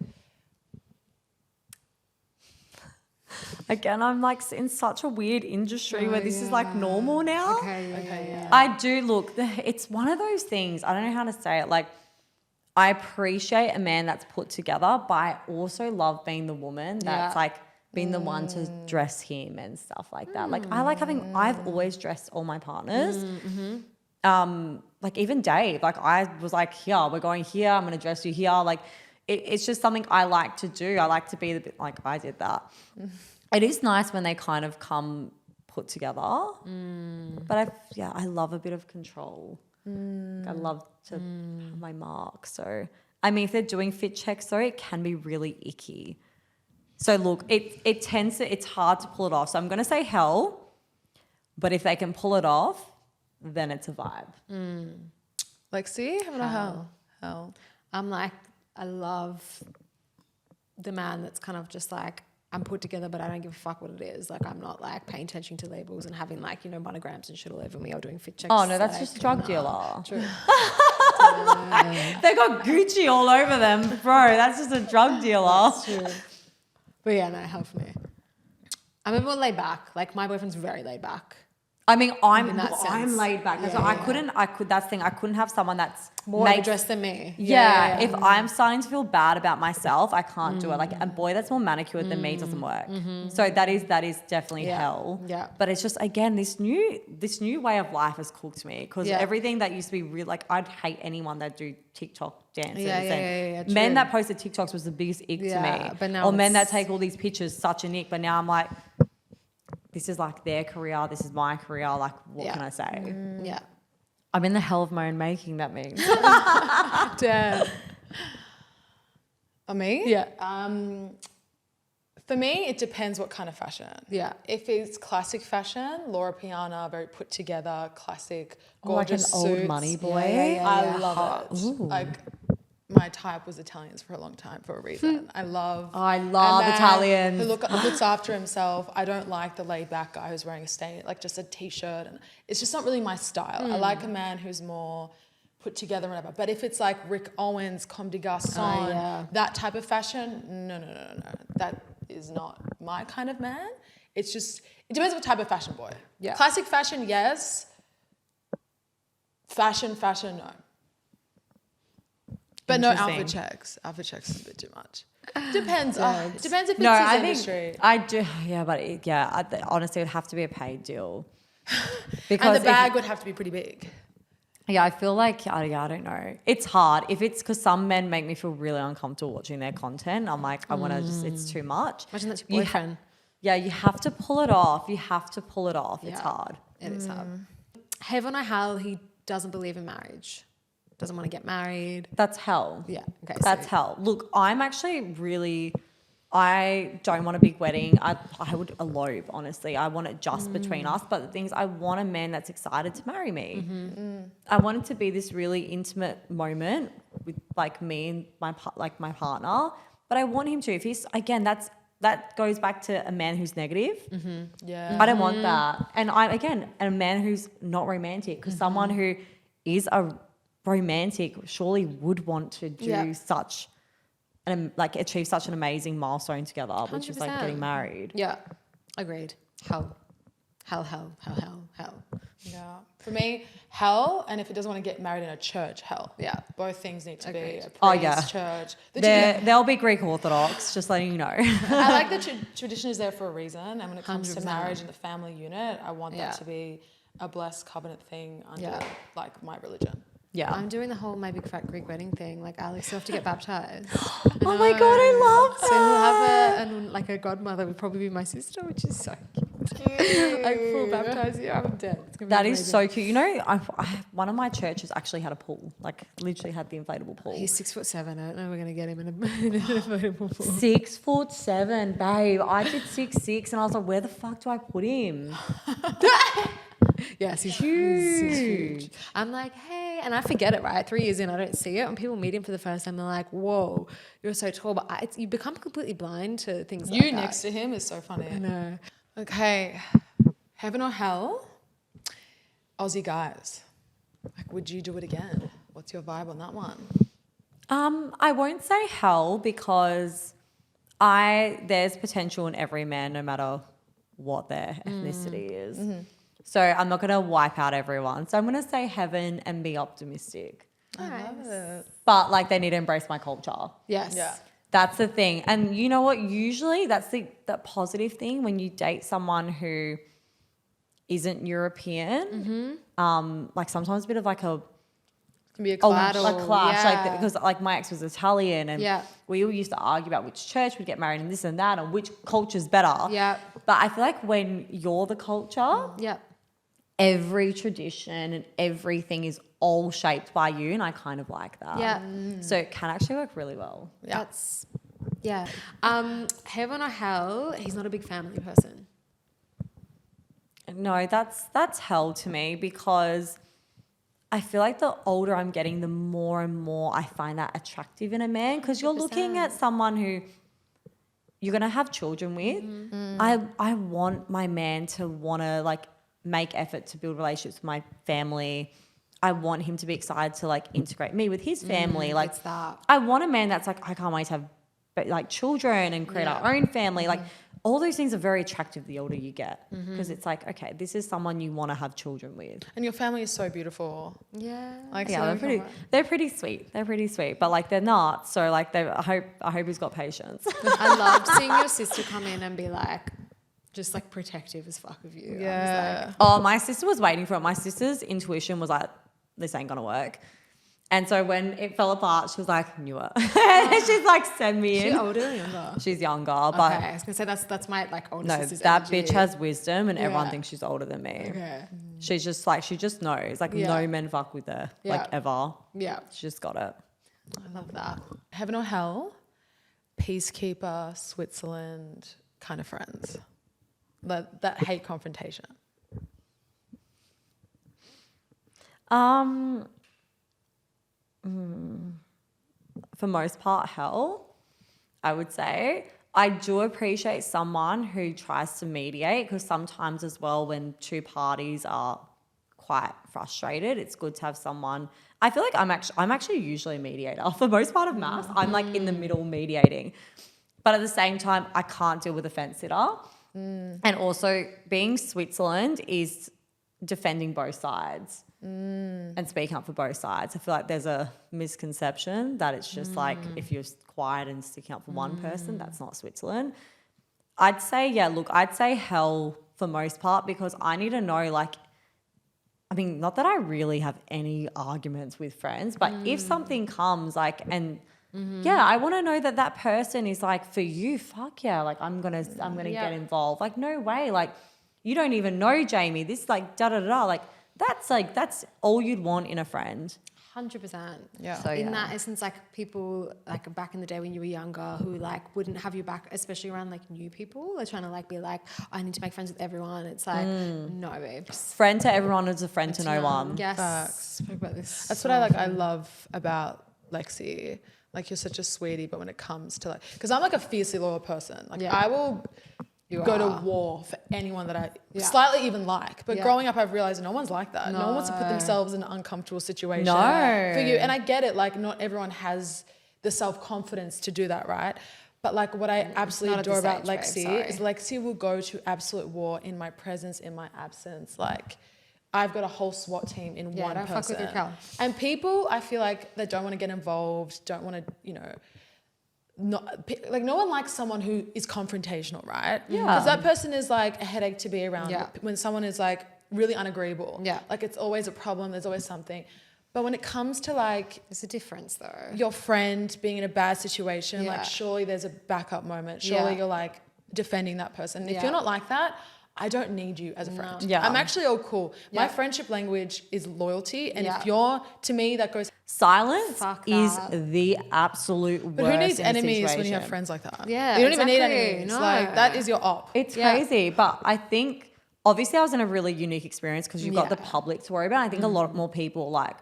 Speaker 3: Again, I'm like in such a weird industry where this is like normal now.
Speaker 2: Okay.
Speaker 3: I do look, it's one of those things, I don't know how to say it. Like, I appreciate a man that's put together, but I also love being the woman that's like been the one to dress him and stuff like that. Like, I've always dressed all my partners. Like even Dave, like I was like, here, we're going here, I'm going to dress you here. Like it's just something I like to do. I like to be the bit like I did that. It is nice when they kind of come put together. But I love a bit of control. I love to have my mark. So, I mean, if they're doing fit checks though, it can be really icky. So look, it's hard to pull it off. So I'm going to say hell, but if they can pull it off, then it's a vibe.
Speaker 1: Like, see? Heaven or hell? Hell.
Speaker 2: I'm like, I love the man that's kind of just like, I'm put together, but I don't give a fuck what it is. Like, I'm not like paying attention to labels and having like, monograms and shit all over me or doing fit checks.
Speaker 3: Oh, no, that's
Speaker 2: like,
Speaker 3: just a drug dealer.
Speaker 2: True.
Speaker 3: They got Gucci all over them. Bro, that's just a drug dealer.
Speaker 2: That's true. But yeah, no, hell for me. I'm a bit more laid back. Like, my boyfriend's very laid back.
Speaker 3: I mean, I'm
Speaker 2: sense.
Speaker 3: laid back. That's why that's the thing. I couldn't have someone that's
Speaker 2: more of a dress than me.
Speaker 3: Yeah. If I'm starting to feel bad about myself, I can't do it. Like a boy that's more manicured than me doesn't work. So that is definitely hell.
Speaker 2: Yeah.
Speaker 3: But it's just, again, this new way of life has cooked me, because everything that used to be real, like I'd hate anyone that do TikTok dances. And men that posted TikToks was the biggest ick to me.
Speaker 2: But now
Speaker 3: or men that take all these pictures, such an ick. But now I'm like, this is like their career. This is my career. Like, what can I say?
Speaker 2: Yeah.
Speaker 3: I'm in the hell of my own making, that means.
Speaker 2: Damn.
Speaker 1: For me?
Speaker 2: Yeah.
Speaker 1: For me, it depends what kind of fashion.
Speaker 2: Yeah.
Speaker 1: If it's classic fashion, Laura Piana, very put together, classic, gorgeous
Speaker 3: like an old
Speaker 1: suits.
Speaker 3: money boy.
Speaker 1: I love it.
Speaker 3: Ooh.
Speaker 1: Like, my type was Italians for a long time for a reason. I love
Speaker 3: Italians.
Speaker 1: who looks after himself. I don't like the laid back guy who's wearing like just a t-shirt, and it's just not really my style. I like a man who's more put together and whatever. But if it's like Rick Owens, Comme des Garçons, that type of fashion, no. That is not my kind of man. It depends what type of fashion boy.
Speaker 2: Yeah.
Speaker 1: Classic fashion, yes. Fashion, no. But no outfit checks. Outfit checks is a bit too much. Depends. It depends if it's his industry.
Speaker 3: I do. Yeah, but honestly, it would have to be a paid deal.
Speaker 1: And the bag would have to be pretty big.
Speaker 3: Yeah, I feel like, I don't know. It's hard. If it's because some men make me feel really uncomfortable watching their content. I'm like, I want to it's too much.
Speaker 2: Imagine that's your boyfriend.
Speaker 3: You have to pull it off. It's hard.
Speaker 2: It is hard. Heaven or hell, he doesn't believe in marriage. Doesn't want to get married.
Speaker 3: That's hell.
Speaker 2: Yeah. Okay.
Speaker 3: That's hell. Look, I'm actually I don't want a big wedding. I would elope, honestly. I want it just between us. But the thing is, I want a man that's excited to marry me. I want it to be this really intimate moment with like me and my partner. But I want him to. If he's, again, that goes back to a man who's negative.
Speaker 1: Yeah.
Speaker 3: I don't want that. And a man who's not romantic, because someone who is a romantic surely would want to do such and like achieve such an amazing milestone together, which is like getting married.
Speaker 2: Yeah, agreed. Hell.
Speaker 1: Yeah. For me, hell, and if it doesn't want to get married in a church, hell. Yeah. Both things need to be a priest, church.
Speaker 3: They'll be Greek Orthodox, just letting you know.
Speaker 1: I like the tradition is there for a reason, and when it comes to marriage and the family unit, I want that to be a blessed covenant thing under like my religion.
Speaker 3: Yeah.
Speaker 2: I'm doing the whole my big fat Greek wedding thing. Like Alex will have to get baptized.
Speaker 3: Oh my God, I love that.
Speaker 2: So he'll have a godmother would probably be my sister, which is so cute. Like full baptized you. I'm dead. It's gonna be
Speaker 3: That
Speaker 2: amazing.
Speaker 3: is so cute. You know, one of my churches actually had a pool, like literally had the inflatable pool.
Speaker 2: He's 6'7". I don't know we're gonna get him in an inflatable pool.
Speaker 3: 6'7", babe. I did 6'6", and I was like, where the fuck do I put him?
Speaker 2: Yes, he's huge. I'm like, hey, and I forget it, right? 3 years in, I don't see it. When people meet him for the first time, they're like, whoa, you're so tall. But you become completely blind to things like that.
Speaker 1: You next to him is so funny.
Speaker 2: I know.
Speaker 1: Okay, heaven or hell? Aussie guys. Like, would you do it again? What's your vibe on that one?
Speaker 3: I won't say hell, because there's potential in every man, no matter what their ethnicity is. So I'm not going to wipe out everyone. So I'm going to say heaven and be optimistic.
Speaker 1: I love it.
Speaker 3: But like, they need to embrace my culture.
Speaker 2: Yes.
Speaker 1: Yeah.
Speaker 3: That's the thing. And you know what? Usually that's the positive thing when you date someone who isn't European. Like sometimes a bit of like a
Speaker 1: Can be a clash.
Speaker 3: a clash. Like, because like my ex was Italian, and we all used to argue about which church would get married and this and that, and which culture's better.
Speaker 2: Yeah.
Speaker 3: But I feel like when you're the culture, every tradition and everything is all shaped by you, and I kind of like that.
Speaker 2: Yeah.
Speaker 3: So it can actually work really well.
Speaker 1: Yeah.
Speaker 2: Heaven or hell, he's not a big family person.
Speaker 3: No, that's hell to me, because I feel like the older I'm getting, the more and more I find that attractive in a man, because you're looking at someone who you're going to have children with. I want my man to want to like make effort to build relationships with my family. I want him to be excited to like integrate me with his family. Like,
Speaker 2: that.
Speaker 3: I want a man that's like, I can't wait to have like children and create our own family. Like, all those things are very attractive the older you get, because it's like, okay, this is someone you want to have children with.
Speaker 1: And your family is so beautiful.
Speaker 2: Yeah.
Speaker 1: Like,
Speaker 3: Yeah,
Speaker 1: so
Speaker 3: they're pretty sweet. They're pretty sweet, but like they're not. So like I hope he's got patience.
Speaker 2: I loved seeing your sister come in and be like, just like protective as fuck of you.
Speaker 1: Yeah.
Speaker 2: I was like,
Speaker 3: Oh, my sister was waiting for it. My sister's intuition was like, this ain't gonna work. And so when it fell apart, she was like, knew it. She's like, send me
Speaker 2: is she
Speaker 3: in.
Speaker 2: older or younger?
Speaker 3: She's younger, but
Speaker 2: Okay, I was gonna say that's my like older
Speaker 3: no,
Speaker 2: sister's
Speaker 3: that
Speaker 2: energy.
Speaker 3: bitch has wisdom, and everyone
Speaker 2: Yeah.
Speaker 3: thinks she's older than me.
Speaker 2: Okay.
Speaker 3: She's just like, she just knows. Like,
Speaker 2: Yeah.
Speaker 3: no men fuck with her,
Speaker 2: Yeah.
Speaker 3: like ever.
Speaker 2: Yeah.
Speaker 3: She just got it.
Speaker 2: I love that.
Speaker 1: Heaven or hell, peacekeeper, Switzerland kind of friends that hate confrontation.
Speaker 3: For most part, hell, I would say. I do appreciate someone who tries to mediate, because sometimes as well, when two parties are quite frustrated, it's good to have someone. I feel like I'm actually usually a mediator for most part of MAFS. I'm like in the middle mediating, but at the same time, I can't deal with a fence sitter. And also, being Switzerland is defending both sides and speaking up for both sides. I feel like there's a misconception that it's just like, if you're quiet and sticking up for one person, that's not Switzerland. I'd say hell for most part, because I need to know, like, I mean, not that I really have any arguments with friends, but if something comes, like, and yeah, I want to know that that person is like, for you, fuck yeah, like I'm gonna get involved. Like, no way, like you don't even know Jamie. This like da da da. Like that's all you'd want in a friend.
Speaker 2: 100%.
Speaker 1: Yeah.
Speaker 3: So,
Speaker 2: in
Speaker 3: yeah.
Speaker 2: that essence, like people like back in the day when you were younger who like wouldn't have your back, especially around like new people. They're trying to like be like, I need to make friends with everyone. It's like, no, babes.
Speaker 3: Friend to everyone is a friend to no one.
Speaker 2: Yes.
Speaker 1: Facts.
Speaker 2: Spoke about this.
Speaker 1: That's what I love about Lexi. Like, you're such a sweetie, but when it comes to like, because I'm like a fiercely loyal person. Like, I will go to war for anyone that I slightly even like. But growing up, I've realized no one's like that. No one wants to put themselves in an uncomfortable situation for you. And I get it. Like, not everyone has the self-confidence to do that, right? But like, what I absolutely adore about Lexi is Lexi will go to absolute war in my presence, in my absence. Like, I've got a whole SWAT team in one person.
Speaker 2: Fuck with your cow.
Speaker 1: And people, I feel like, that don't want to get involved, don't want to, you know, like, no one likes someone who is confrontational, right?
Speaker 3: Yeah.
Speaker 1: Because that person is like a headache to be around.
Speaker 2: Yeah.
Speaker 1: When someone is like really unagreeable.
Speaker 2: Yeah.
Speaker 1: Like, it's always a problem, there's always something. But when it comes to like
Speaker 2: There's a difference though.
Speaker 1: your friend being in a bad situation, like, surely there's a backup moment. Surely you're like defending that person. If you're not like that, I don't need you as a friend.
Speaker 3: Yeah.
Speaker 1: I'm actually all cool. My friendship language is loyalty. And if you're, to me, that goes...
Speaker 3: Silence
Speaker 2: Fuck
Speaker 3: is
Speaker 2: that.
Speaker 3: the absolute worst.
Speaker 1: But who needs
Speaker 3: in a
Speaker 1: enemies when you
Speaker 3: situation?
Speaker 1: have friends like that?
Speaker 2: Yeah,
Speaker 1: You don't even need
Speaker 2: exactly.
Speaker 1: enemies.
Speaker 2: No.
Speaker 1: Like, that is your op.
Speaker 3: It's crazy, but I think obviously I was in a really unique experience because you've got the public to worry about. I think a lot more people, like,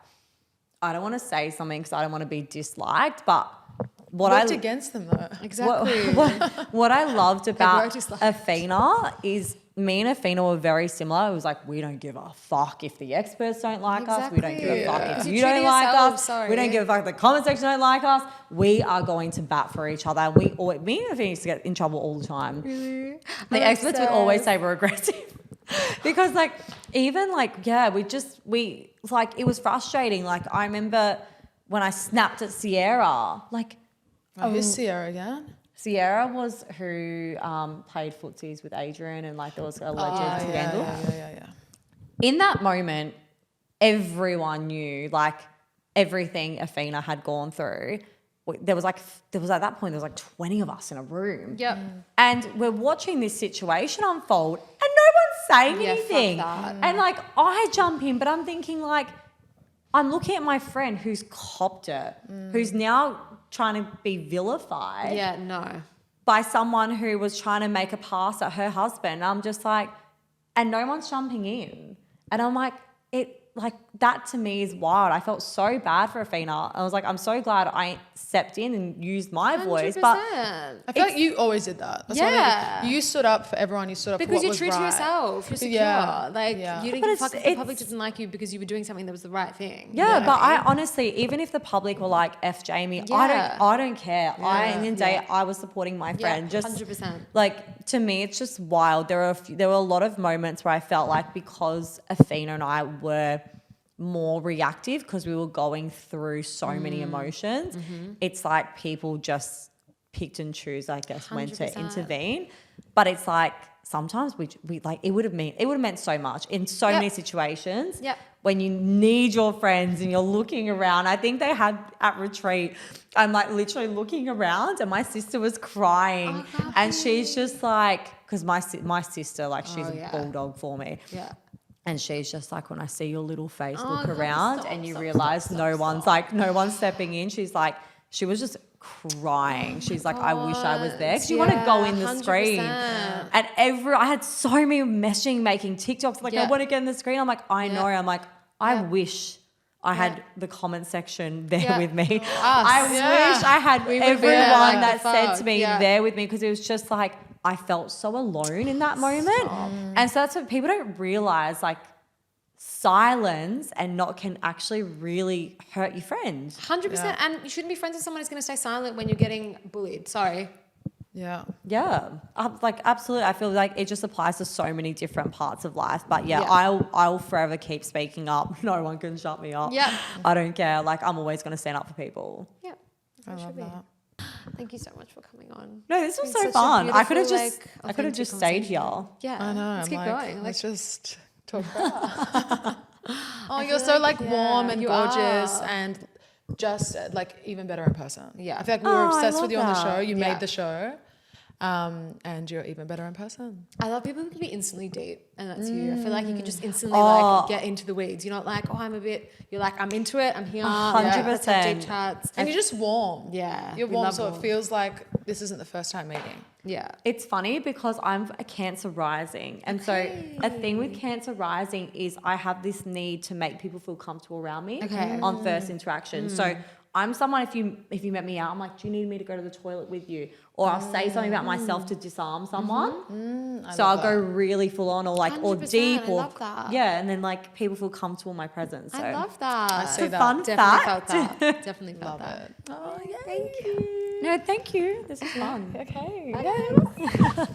Speaker 3: I don't want to say something because I don't want to be disliked, but
Speaker 1: Worked against them, though.
Speaker 2: Exactly.
Speaker 3: what I loved about
Speaker 2: disliked.
Speaker 3: Afina is me and Afina were very similar. It was like, we don't give a fuck if the experts don't like us. We don't give a fuck if you don't like us. We don't give a fuck if the comment section don't like us. We are going to bat for each other. Me and Afina used to get in trouble all the time.
Speaker 2: Really?
Speaker 3: The experts would always say we're aggressive. Because like, even like, we like, it was frustrating. Like, I remember when I snapped at Sierra, like,
Speaker 1: Who's Sierra again?
Speaker 3: Sierra was who played footsies with Adrian, and like there was a alleged scandal.
Speaker 1: Yeah.
Speaker 3: In that moment, everyone knew like everything Afina had gone through. There was at that point, there was like 20 of us in a room.
Speaker 2: Yep.
Speaker 3: And we're watching this situation unfold and no one's saying anything.
Speaker 2: Fuck that.
Speaker 3: And like, I jump in, but I'm thinking like, I'm looking at my friend who's copped it, who's now trying to be vilified
Speaker 2: Yeah, no.
Speaker 3: by someone who was trying to make a pass at her husband. I'm just like, and no one's jumping in. And I'm like, like that to me is wild. I felt so bad for Athena. I was like, I'm so glad I stepped in and used my voice. But
Speaker 2: 100%.
Speaker 1: I feel like you always did that. That's
Speaker 2: Yeah.
Speaker 1: you stood up for everyone. You stood up
Speaker 2: Because
Speaker 1: for what
Speaker 2: you're
Speaker 1: was
Speaker 2: true
Speaker 1: right.
Speaker 2: to yourself. You're secure.
Speaker 1: Yeah.
Speaker 2: Like
Speaker 1: Yeah.
Speaker 2: you didn't
Speaker 3: But
Speaker 2: give a fuck if the
Speaker 3: it's-
Speaker 2: public didn't like you because you were doing something that was the right thing.
Speaker 3: Yeah, but I honestly, even if the public were like F Jamie,
Speaker 2: Yeah.
Speaker 3: I don't care.
Speaker 1: Yeah.
Speaker 3: I, in the end of the day, I was supporting my friend.
Speaker 2: Yeah,
Speaker 3: Just
Speaker 2: 100%.
Speaker 3: like, to me, it's just wild. There were a lot of moments where I felt like because Athena and I were more reactive because we were going through so many emotions, it's like people just picked and choose, I guess, when to
Speaker 2: 100%.
Speaker 3: intervene. But it's like sometimes we like it would have meant so much in so
Speaker 2: Yep.
Speaker 3: many situations.
Speaker 2: Yep.
Speaker 3: When you need your friends and you're looking around. I think they had at retreat, I'm like literally looking around and my sister was crying and she's just like, because my sister, like she's a bulldog for me.
Speaker 2: Yeah.
Speaker 3: And she's just like, when I see your little face look
Speaker 2: God,
Speaker 3: around and you realize no one's stepping in, she's like, she was just crying. She's like, I wish I was there. 'Cause you want to go in the
Speaker 2: 100%.
Speaker 3: screen. And I had so many messaging, making TikToks, like, I want to get in the screen. I'm like, I know. I'm like, I wish I had the comment section there with me. I wish I had everyone
Speaker 2: like,
Speaker 3: that
Speaker 2: the
Speaker 3: said
Speaker 2: fuck.
Speaker 3: to me there with me, because it was just like, I felt so alone in that moment. And so that's what people don't realize, like, silence and not can actually really hurt your friends.
Speaker 2: 100%. And you shouldn't be friends with someone who's going to stay silent when you're getting bullied. Sorry.
Speaker 1: Yeah.
Speaker 3: Yeah, like absolutely. I feel like it just applies to so many different parts of life. But yeah,
Speaker 2: Yeah.
Speaker 3: I'll forever keep speaking up. No one can shut me up.
Speaker 2: Yeah.
Speaker 3: I don't care. Like, I'm always going to stand up for people.
Speaker 2: Yeah.
Speaker 1: I love that.
Speaker 2: Thank you so much for coming on.
Speaker 3: No, this was
Speaker 2: It's
Speaker 3: so
Speaker 2: such a
Speaker 3: fun. I could have
Speaker 2: beautiful,
Speaker 3: just,
Speaker 2: like,
Speaker 3: I could have
Speaker 2: authentic
Speaker 3: just stayed here.
Speaker 2: conversation. Yeah.
Speaker 1: I know.
Speaker 2: Let's
Speaker 1: I'm
Speaker 2: keep
Speaker 1: like,
Speaker 2: going.
Speaker 1: let's
Speaker 2: Like,
Speaker 1: just talk about. Oh, you're so
Speaker 2: like,
Speaker 1: like warm and
Speaker 2: you
Speaker 1: gorgeous
Speaker 2: are.
Speaker 1: and just like even better in person.
Speaker 2: Yeah.
Speaker 1: I feel like we were
Speaker 3: Oh, I
Speaker 1: obsessed
Speaker 3: love
Speaker 1: with you on the
Speaker 3: that.
Speaker 1: show. You
Speaker 2: Yeah.
Speaker 1: made the show. And you're even better in person.
Speaker 2: I love people who can be instantly deep, and that's you. I feel like you can just instantly
Speaker 3: Oh.
Speaker 2: like get into the weeds. You're not like, oh, you're like, I'm into it, I'm here.
Speaker 3: 100%.
Speaker 2: Let's have deep chats.
Speaker 1: And you're just warm.
Speaker 2: Yeah,
Speaker 1: You're
Speaker 2: we
Speaker 1: warm,
Speaker 2: love
Speaker 1: so
Speaker 2: warm.
Speaker 1: it feels like this isn't the first time meeting.
Speaker 2: Yeah.
Speaker 3: It's funny because I'm a Cancer rising. And so a thing with Cancer rising is I have this need to make people feel comfortable around me on first interaction. So I'm someone, if you met me out, I'm like, do you need me to go to the toilet with you? Or I'll say something about myself to disarm someone. So I'll go really full on or
Speaker 2: 100%,
Speaker 3: deep.
Speaker 2: I
Speaker 3: Or
Speaker 2: love that.
Speaker 3: Yeah, and then like people feel comfortable in my presence. So
Speaker 2: I love that.
Speaker 1: I see
Speaker 3: it's a
Speaker 1: that.
Speaker 3: fun
Speaker 2: Definitely
Speaker 3: fact.
Speaker 2: felt that. Definitely felt
Speaker 1: Love
Speaker 2: that.
Speaker 1: it. Oh, yeah.
Speaker 2: Thank you.
Speaker 3: No, thank you. This is fun.
Speaker 1: Okay.
Speaker 2: Okay.